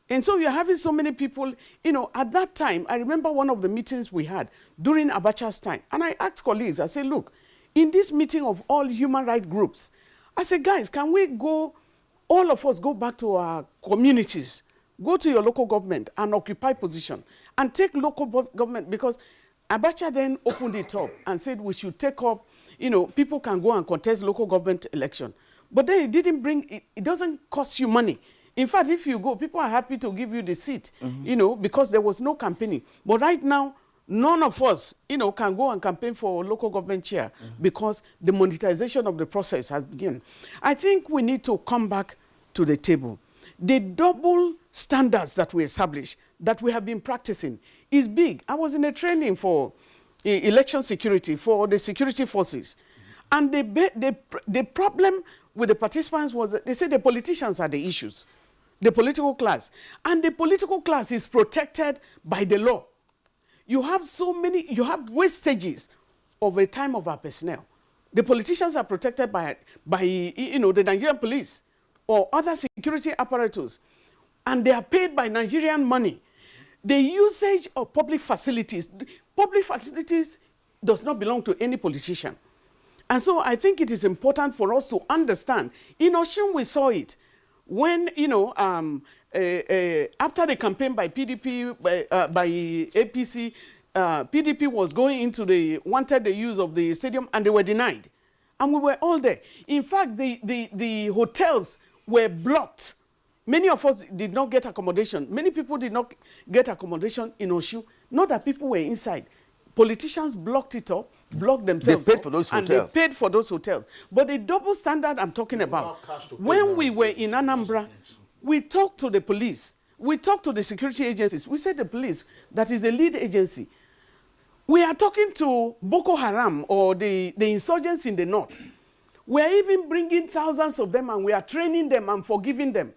And so you're having so many people, you know, at that time, I remember one of the meetings we had during Abacha's time. And I asked colleagues, I said, look, in this meeting of all human rights groups, I said, guys, can we go, all of us go back to our communities, go to your local government and occupy position and take local government, because Abacha then opened it up and said we should take up, you know, people can go and contest local government election. But then it didn't bring, it doesn't cost you money. In fact, if you go, people are happy to give you the seat, you know, because there was no campaigning. But right now, none of us, you know, can go and campaign for local government chair because the monetization of the process has begun. I think we need to come back to the table. The double standards that we established, that we have been practicing, is big. I was in a training for election security for the security forces. And the problem with the participants was that they said the politicians are the issues, the political class. And the political class is protected by the law. You have so many, you have wastages of the time of our personnel. The politicians are protected by you know, the Nigerian police or other security apparatus, and they are paid by Nigerian money. The usage of public facilities does not belong to any politician. And so I think it is important for us to understand. In Osun, we saw it when, you know, after the campaign by PDP, by APC, PDP was going into wanted the use of the stadium, and they were denied. And we were all there. In fact, the hotels were blocked. Many of us did not get accommodation. Many people did not get accommodation in Osun. Not that people were inside. Politicians blocked it up, blocked themselves. They paid for those hotels. And they paid for those hotels. But the double standard I'm talking about, when we were in Anambra, we talked to the police. We talked to the security agencies. We said the police, that is the lead agency. We are talking to Boko Haram or the insurgents in the north. We are even bringing thousands of them, and we are training them and forgiving them.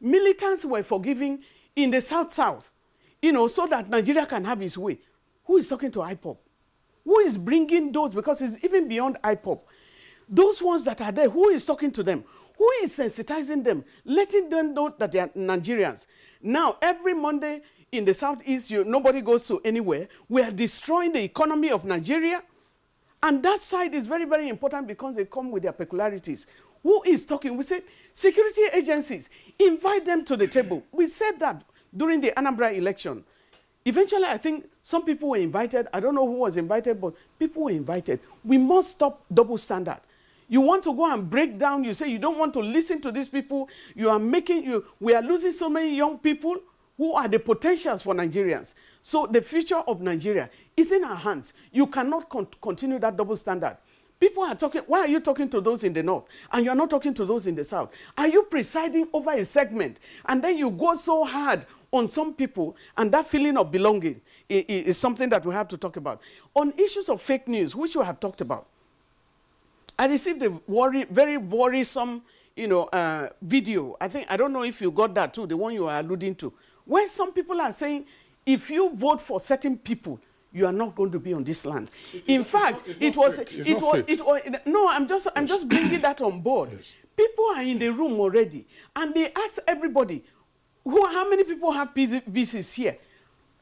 Militants were forgiving in the south, you know, so that Nigeria can have its way. Who is talking to IPOB? Who is bringing those? Because it's even beyond IPOB. Those ones that are there, who is talking to them? Who is sensitizing them? Letting them know that they are Nigerians. Now, every Monday in the southeast, nobody goes to anywhere. We are destroying the economy of Nigeria. And that side is very, very important because they come with their peculiarities. Who is talking? We said, security agencies, invite them to the table. We said that during the Anambra election. Eventually, I think some people were invited. I don't know who was invited, but people were invited. We must stop double standard. You want to go and break down, you say you don't want to listen to these people. We are losing so many young people who are the potentials for Nigerians. So the future of Nigeria is in our hands. You cannot continue that double standard. People are talking, why are you talking to those in the north and you're not talking to those in the south? Are you presiding over a segment and then you go so hard on some people, and that feeling of belonging is something that we have to talk about. On issues of fake news, which we have talked about, I received a very worrisome, video. I don't know if you got that too, the one you are alluding to, where some people are saying, if you vote for certain people, you are not going to be on this land. In fact, no, I'm just bringing that on board. Yes. People are in the room already, and they ask everybody, how many people have PVCs here?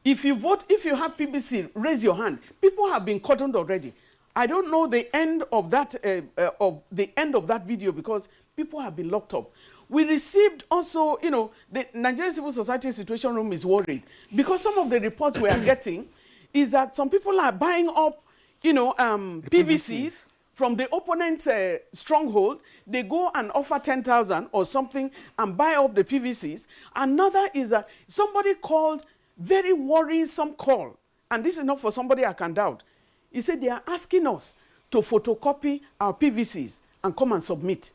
If you vote, if you have PVC, raise your hand. People have been cordoned already. I don't know the end of that video because people have been locked up. We received also, the Nigerian Civil Society Situation Room is worried because some of the reports we are getting is that some people are buying up, PVCs from the opponent's stronghold. They go and offer 10,000 or something and buy up the PVCs. Another is that somebody called, very worrisome call, and this is not for somebody I can doubt. He said they are asking us to photocopy our PVCs and come and submit.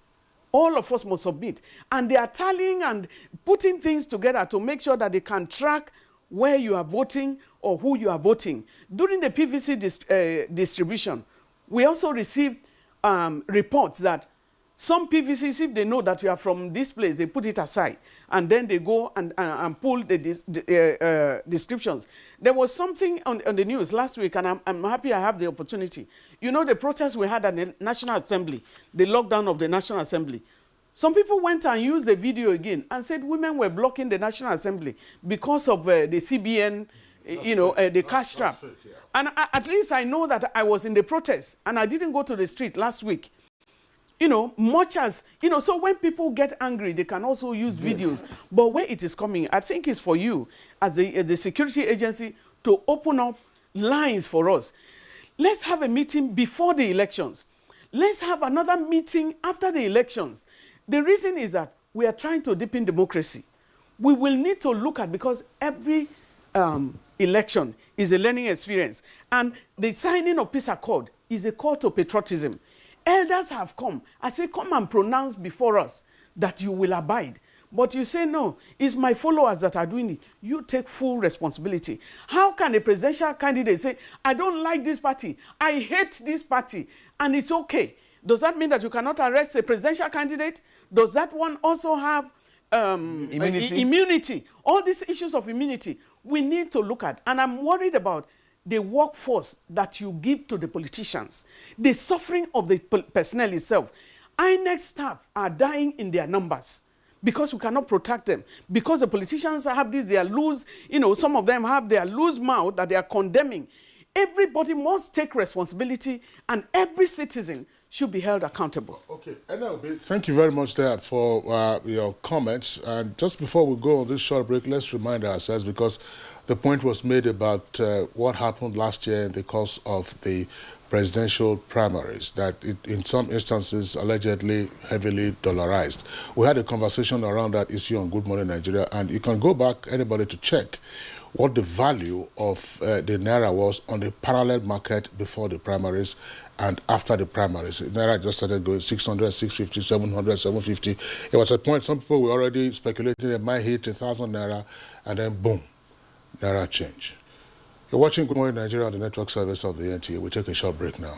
All of us must submit. And they are tallying and putting things together to make sure that they can track where you are voting or who you are voting. During the PVC distribution, we also received reports that some PVCs, if they know that you are from this place, they put it aside. And then they go and pull the descriptions. There was something on the news last week, and I'm happy I have the opportunity. The protests we had at the National Assembly, the lockdown of the National Assembly. Some people went and used the video again and said women were blocking the National Assembly because of the CBN, the cash trap. Fake, yeah. And at least I know that I was in the protest and I didn't go to the street last week. Much as, so when people get angry, they can also use videos. But where it is coming, I think it's for you as the security agency to open up lines for us. Let's have a meeting before the elections. Let's have another meeting after the elections. The reason is that we are trying to deepen democracy. We will need to look at, because every election is a learning experience. And the signing of peace accord is a call to patriotism. Elders have come. I say, come and pronounce before us that you will abide. But you say, no, it's my followers that are doing it. You take full responsibility. How can a presidential candidate say, I don't like this party, I hate this party, and it's okay? Does that mean that you cannot arrest a presidential candidate? Does that one also have immunity? All these issues of immunity, we need to look at. And I'm worried about the workforce that you give to the politicians, the suffering of the personnel itself. INEC staff are dying in their numbers because we cannot protect them. Because the politicians have this, they are loose, some of them have their loose mouth that they are condemning. Everybody must take responsibility, and every citizen should be held accountable. Okay, NLB, thank you very much, Dad, for your comments. And just before we go on this short break, let's remind ourselves, because the point was made about what happened last year in the course of the presidential primaries, that it, in some instances, allegedly heavily dollarized. We had a conversation around that issue on Good Morning Nigeria, and you can go back, anybody, to check what the value of the Naira was on the parallel market before the primaries and after the primaries. Naira just started going 600, 650, 700, 750. It was a point some people were already speculating it might hit 1,000 Naira, and then boom, Naira change. You're watching Good Morning Nigeria on the network service of the NTA. We'll take a short break now.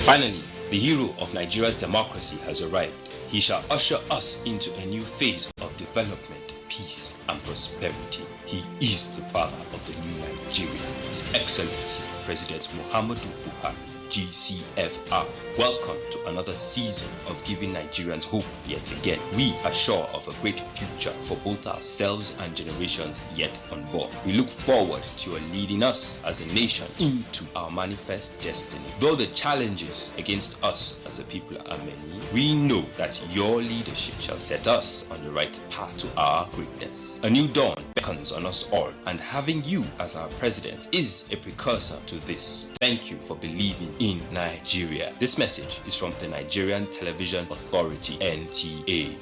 Finally, the hero of Nigeria's democracy has arrived. He shall usher us into a new phase of development, peace, and prosperity. He is the father of the new Nigeria, His Excellency President Muhammadu Buhari, GCFR. Welcome to another season of giving Nigerians hope yet again. We are sure of a great future for both ourselves and generations yet unborn. We look forward to your leading us as a nation into our manifest destiny. Though the challenges against us as a people are many, we know that your leadership shall set us on the right path to our greatness. A new dawn beckons on us all, and having you as our president is a precursor to this. Thank you for believing in Nigeria. This message is from the Nigerian Television Authority, NTA.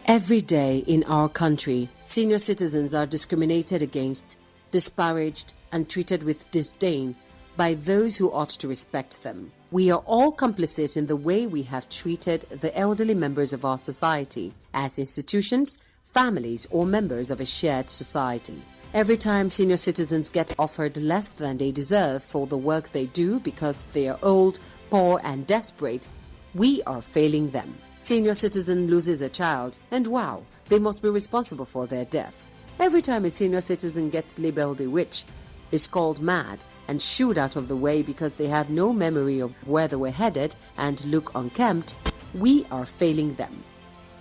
Every day in our country, senior citizens are discriminated against, disparaged, and treated with disdain by those who ought to respect them. We are all complicit in the way we have treated the elderly members of our society as institutions, families, or members of a shared society. Every time senior citizens get offered less than they deserve for the work they do because they are old, poor, and desperate, we are failing them. Senior citizen loses a child, and wow, they must be responsible for their death. Every time a senior citizen gets labeled a witch, is called mad, and shooed out of the way because they have no memory of where they were headed and look unkempt, we are failing them.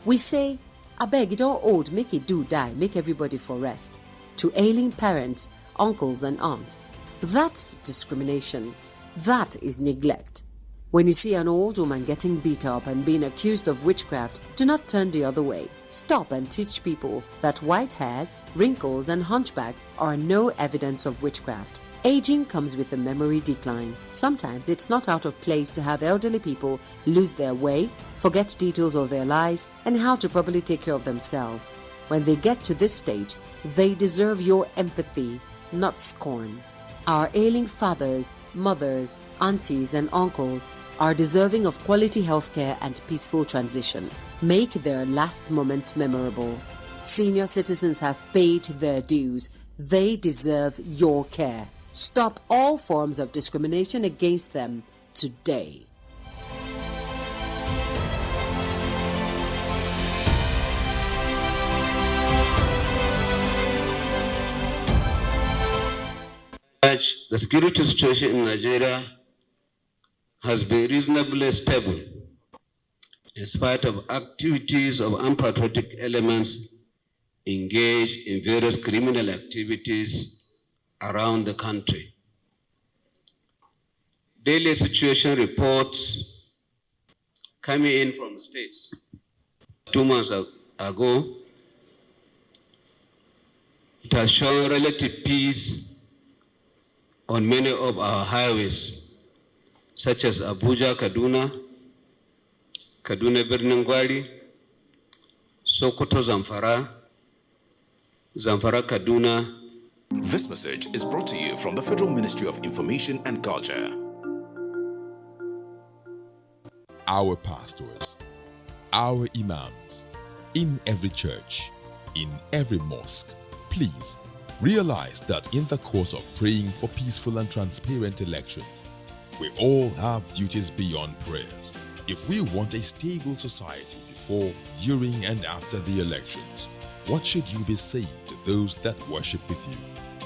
We say, abeg, it all old, make it do die, make everybody for rest, to ailing parents, uncles, and aunts. That's discrimination. That is neglect. When you see an old woman getting beat up and being accused of witchcraft, do not turn the other way. Stop and teach people that white hairs, wrinkles, and hunchbacks are no evidence of witchcraft. Aging comes with a memory decline. Sometimes it's not out of place to have elderly people lose their way, forget details of their lives, and how to properly take care of themselves. When they get to this stage, they deserve your empathy, not scorn. Our ailing fathers, mothers, aunties, and uncles are deserving of quality healthcare and peaceful transition. Make their last moments memorable. Senior citizens have paid their dues. They deserve your care. Stop all forms of discrimination against them today. The security situation in Nigeria has been reasonably stable in spite of activities of unpatriotic elements engaged in various criminal activities around the country. Daily situation reports coming in from states. 2 months ago, it has shown relative peace on many of our highways, such as Abuja, Kaduna Birnin Gwari, Sokoto, Zamfara, Kaduna. This message is brought to you from the Federal Ministry of Information and Culture. Our pastors, our imams, in every church, in every mosque, please realize that in the course of praying for peaceful and transparent elections, we all have duties beyond prayers. If we want a stable society before, during, and after the elections, what should you be saying to those that worship with you?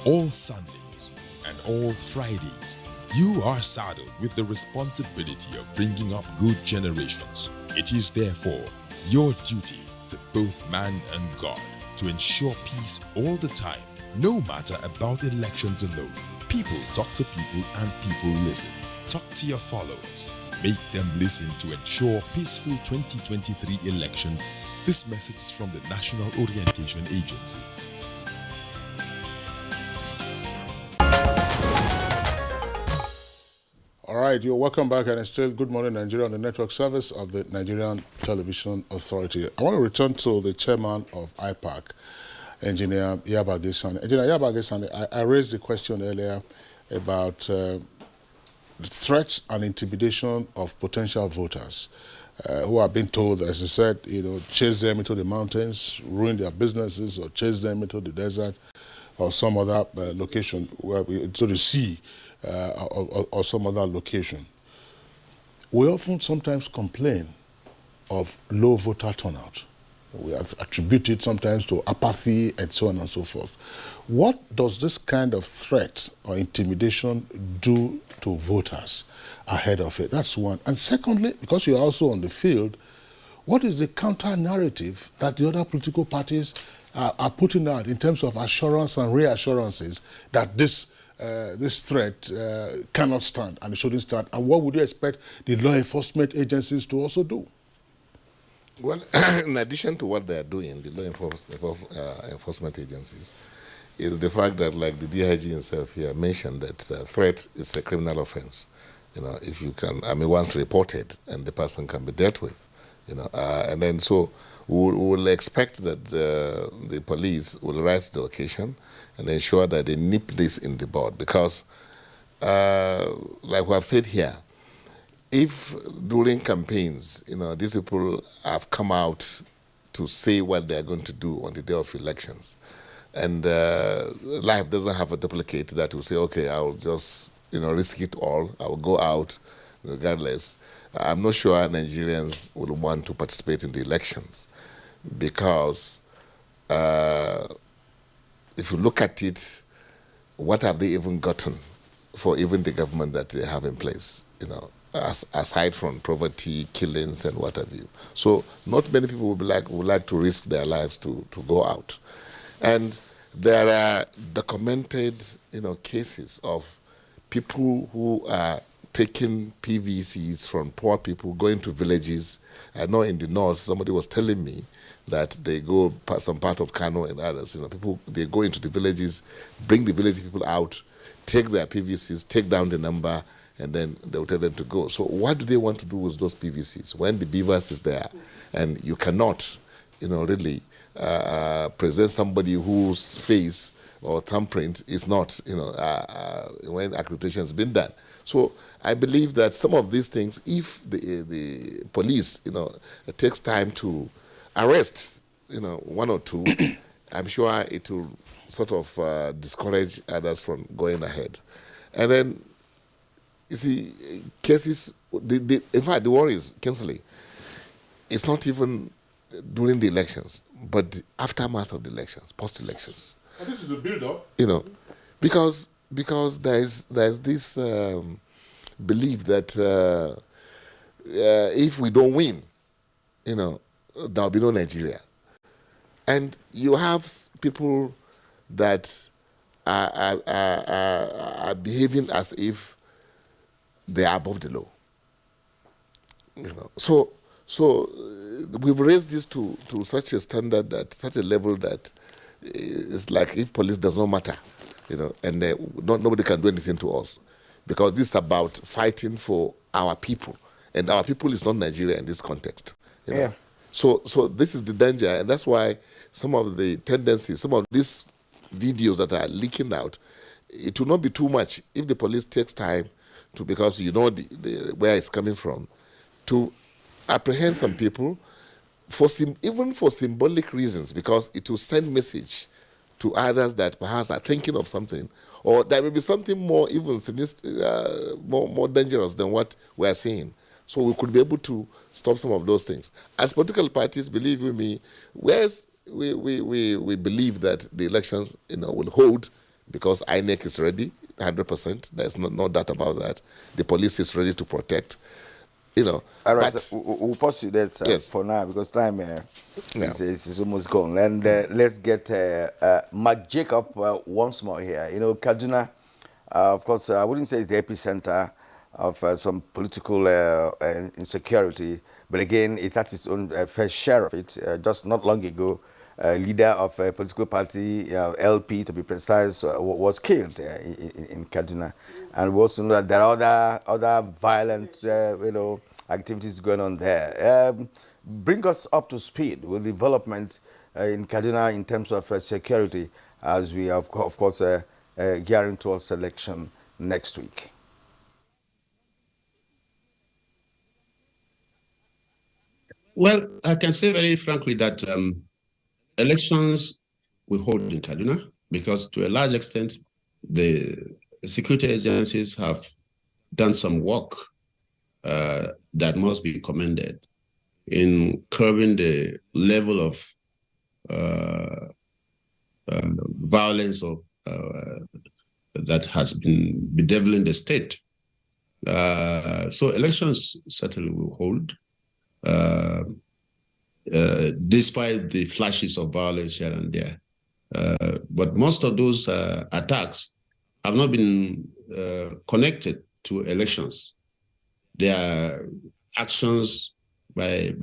All Sundays and all Fridays, you are saddled with the responsibility of bringing up good generations. It is therefore your duty to both man and God to ensure peace all the time. No matter about elections alone, people talk to people and people listen. Talk to your followers. Make them listen to ensure peaceful 2023 elections. This message is from the National Orientation Agency. All right, you're welcome back, and it's still Good Morning Nigeria on the network service of the Nigerian Television Authority. I want to return to the chairman of IPAC, Engineer Yabagi-Sani. Engineer Yabagi-Sani, I raised the question earlier about the threats and intimidation of potential voters who are being told, as I said, chase them into the mountains, ruin their businesses, or chase them into the desert or some other location, to the sea or some other location. We often sometimes complain of low voter turnout. We have attributed sometimes to apathy and so on and so forth. What does this kind of threat or intimidation do to voters ahead of it? That's one. And secondly, because you're also on the field, what is the counter-narrative that the other political parties are putting out in terms of assurance and reassurances that this this threat cannot stand and it shouldn't stand? And what would you expect the law enforcement agencies to also do? Well, in addition to what they are doing, the law enforcement agencies, is the fact that, like the DIG himself here mentioned, that threat is a criminal offense. You know, if you can, I mean, once reported, and the person can be dealt with. You know, and then so we will expect that the police will rise to the occasion and ensure that they nip this in the bud, because, like we have said here, if during campaigns, you know, these people have come out to say what they are going to do on the day of elections, and life doesn't have a duplicate that will say, okay, I will just, you know, risk it all, I will go out regardless. I'm not sure Nigerians will want to participate in the elections, because if you look at it, what have they even gotten for even the government that they have in place, you know, aside from poverty, killings, and what have you. So not many people would like to risk their lives to go out. And there are documented, you know, cases of people who are taking PVCs from poor people, going to villages. I know in the north, somebody was telling me that they go some part of Kano and others, you know, people, they go into the villages, bring the village people out, take their PVCs, take down the number, and then they will tell them to go. So what do they want to do with those PVCs when the beavers is there, and you cannot, you know, really present somebody whose face or thumbprint is not, you know, when accreditation has been done. So I believe that some of these things, if the police, you know, it takes time to arrest, you know, one or two, I'm sure it will sort of discourage others from going ahead. And then, you see, cases, in fact, the worry is, Kinsley, it's not even during the elections, but the aftermath of the elections, post-elections. And this is a build-up. You know, because there's this belief that if we don't win, you know, there'll be no Nigeria. And you have people that are behaving as if they are above the law. You know, so we've raised this to such a standard, that such a level that it's like if police does not matter, you know, and nobody can do anything to us, because this is about fighting for our people, and our people is not Nigeria in this context. You know? Yeah. So this is the danger, and that's why some of the tendencies, some of these videos that are leaking out, it will not be too much if the police takes time to, because you know where it's coming from, to apprehend some people even for symbolic reasons, because it will send message to others that perhaps are thinking of something, or there may be something more even sinister, more dangerous than what we are seeing. So we could be able to stop some of those things. As political parties, believe you me, whereas we believe that the elections, you know, will hold, because INEC is ready, 100%. There's no doubt about that. The police is ready to protect. You know, all right, so we'll pause you there for now, because time is almost gone. And let's get Mark Jacob once more here. You know, Kaduna, of course, I wouldn't say it's the epicenter of some political insecurity, but again, it had its own fair share of it. Just not long ago, leader of a political party, LP to be precise, was killed in Kaduna. And we also know that there are other violent, you know, activities going on there. Bring us up to speed with development in Kaduna in terms of security, as we are, of course, gearing towards election next week. Well, I can say very frankly that elections will hold in Kaduna, because to a large extent, the security agencies have done some work that must be commended in curbing the level of violence that has been bedeviling the state. So elections certainly will hold, despite the flashes of violence here and there. But most of those attacks have not been connected to elections. They are actions by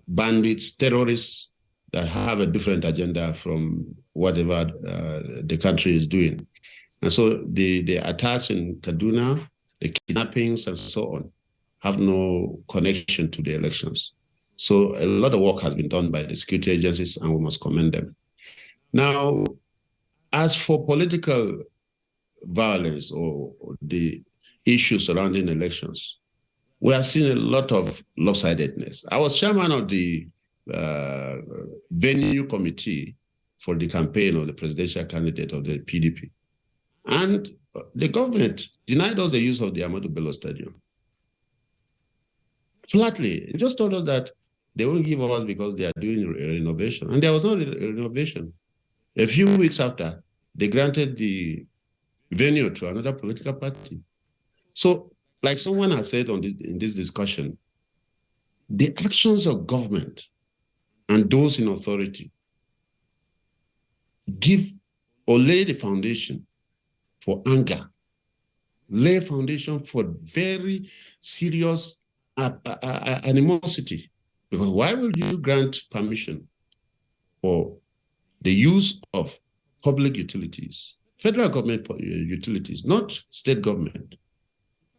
bandits, terrorists that have a different agenda from whatever the country is doing. And so the attacks in Kaduna, the kidnappings and so on, have no connection to the elections. So a lot of work has been done by the security agencies, and we must commend them. Now, as for political violence or the issues surrounding elections, we have seen a lot of lopsidedness. I was chairman of the venue committee for the campaign of the presidential candidate of the PDP. And the government denied us the use of the Ahmadu Bello Stadium. Flatly, it just told us that they won't give us because they are doing renovation. And there was no renovation. A few weeks after, they granted the venue to another political party. So, like someone has said in this discussion, the actions of government and those in authority give or lay the foundation for anger, lay a foundation for very serious animosity. Because why will you grant permission for the use of public utilities, federal government utilities, not state government?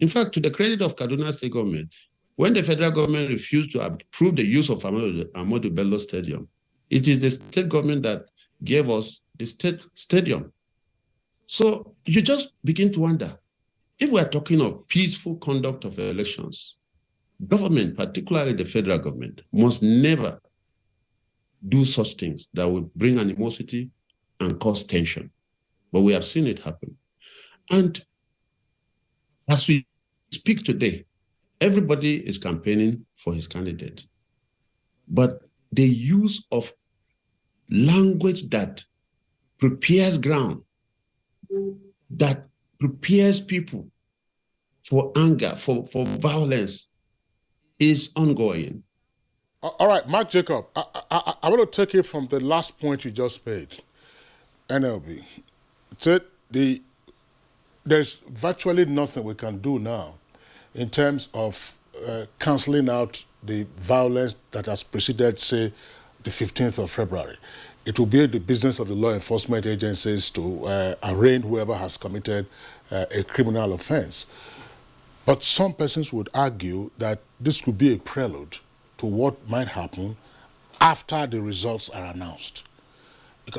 In fact, to the credit of Kaduna State government, when the federal government refused to approve the use of Ahmadu Bello Stadium, it is the state government that gave us the state stadium. So you just begin to wonder, if we're talking of peaceful conduct of elections, government, particularly the federal government, must never do such things that would bring animosity and cause tension. But we have seen it happen. And as we speak today, everybody is campaigning for his candidate. But the use of language that prepares ground, that prepares people for anger, for violence, is ongoing. All right, Mark Jacob, I want to take it from the last point you just made, NLB. So there's virtually nothing we can do now in terms of cancelling out the violence that has preceded, say, the 15th of February. It will be the business of the law enforcement agencies to arraign whoever has committed a criminal offense. But some persons would argue that this could be a prelude to what might happen after the results are announced.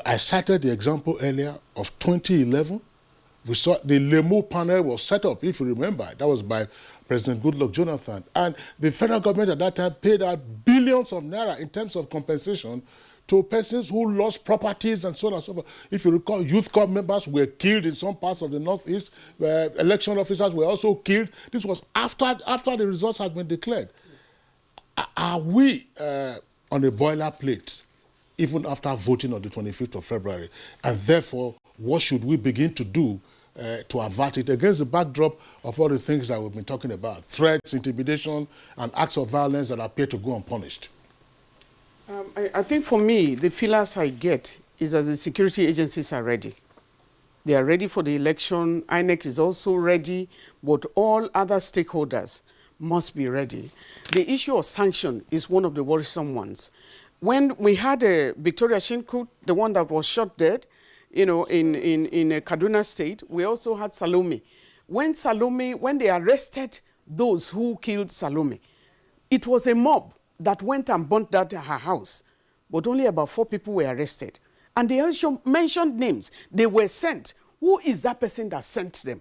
I cited the example earlier of 2011. We saw the Lemu panel was set up, if you remember. That was by President Goodluck Jonathan. And the federal government at that time paid out billions of naira in terms of compensation to persons who lost properties and so on and so forth. If you recall, youth corps members were killed in some parts of the Northeast. Election officers were also killed. This was after the results had been declared. Are we on a boilerplate even after voting on the 25th of February? And therefore, what should we begin to do to avert it against the backdrop of all the things that we've been talking about? Threats, intimidation, and acts of violence that appear to go unpunished. I think for me, the feelers I get is that the security agencies are ready. They are ready for the election. INEC is also ready, but all other stakeholders must be ready. The issue of sanction is one of the worrisome ones. When we had Victoria Shinku, the one that was shot dead, in Kaduna State, we also had Salome. When they arrested those who killed Salome, it was a mob that went and burnt down her house, but only about 4 people were arrested. And they also mentioned names. They were sent. Who is that person that sent them?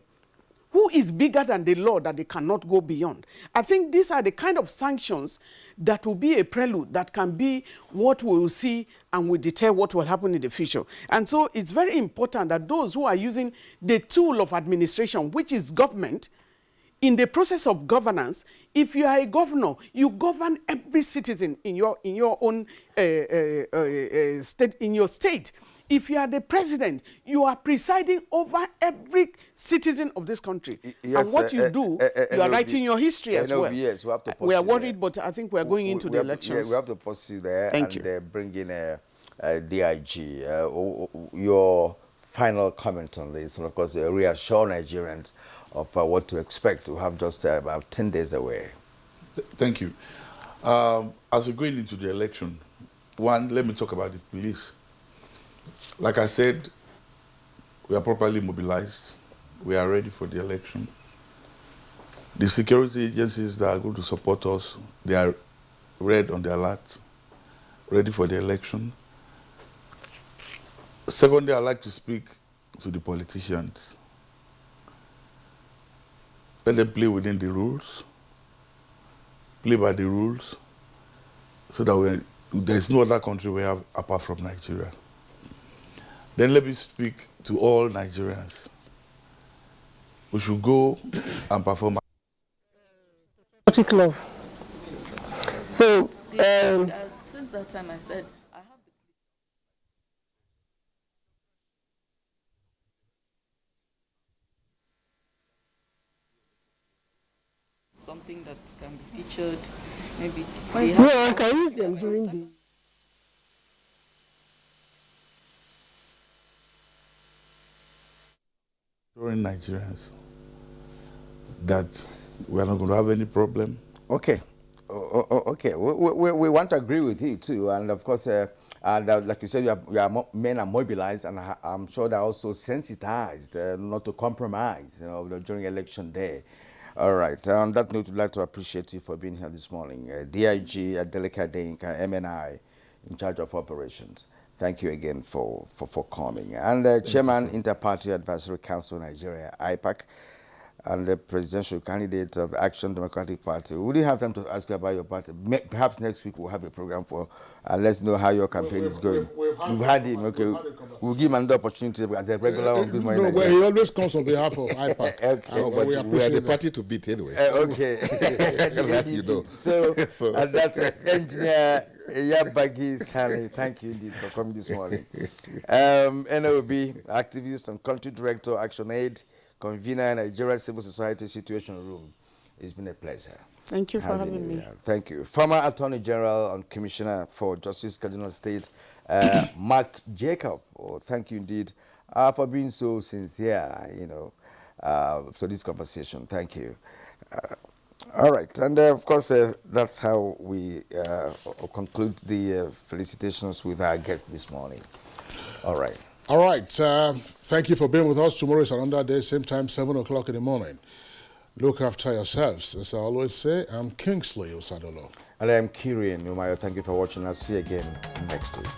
Who is bigger than the law that they cannot go beyond? I think these are the kind of sanctions that will be a prelude, that can be what we will see and will deter what will happen in the future. And so it's very important that those who are using the tool of administration, which is government, in the process of governance, if you are a governor, you govern every citizen in your own state, in your state. If you are the president, you are presiding over every citizen of this country. Yes, and what you do, you are writing your history as well. Yes, we have to we are worried, but I think we are going into the elections. Yeah, we have to pursue there. Thank and you. Bring in DIG. Your final comment on this, and of course reassure Nigerians of what to expect. We have just about 10 days away. Thank you. As we're going into the election, one, let me talk about the police. Like I said, we are properly mobilized. We are ready for the election. The security agencies that are going to support us, they are red on the alert, ready for the election. Secondly, I'd like to speak to the politicians. Let them play within the rules, play by the rules, so that there's no other country we have apart from Nigeria. Then let me speak to all Nigerians. We should go and perform. Love. So, since that time I said, I have something that can be featured, maybe. Yeah, I can use them during the. Showing Nigerians that we are not going to have any problem. Okay. Okay. We want to agree with you too, and of course, like you said, men are mobilized, and I'm sure they're also sensitized not to compromise, during election day. All right. On that note, we'd like to appreciate you for being here this morning. DIG Adeleka Deyinka, MNI, in charge of operations. Thank you again for coming. And Chairman, Inter-Party Advisory Council Nigeria, IPAC, and the presidential candidate of Action Democratic Party. We didn't have time to ask you about your party. Perhaps next week we'll have a program for, let's know how your campaign is going. We've had him, okay. We'll give him another opportunity as a regular on Good Morning No, he always comes on behalf of IPAC. Okay. No, but we are the party to beat anyway. Okay. That you know. So and that's Engineer Yabagi Sani. Thank you indeed for coming this morning. NOB, activist and country director, Action Aid, convener, Nigeria Civil Society Situation Room. It's been a pleasure. Thank you for having me. Thank you. Former Attorney General and Commissioner for Justice, Kaduna State, Mark Jacob. Oh, thank you indeed for being so sincere, for this conversation. Thank you. All right. And of course, that's how we conclude the felicitations with our guest this morning. All right. All right. Thank you for being with us. Tomorrow is another day, same time, 7 o'clock in the morning. Look after yourselves. As I always say, I'm Kingsley Osadolo. And I'm Kirian Umayo. Thank you for watching. I'll see you again next week.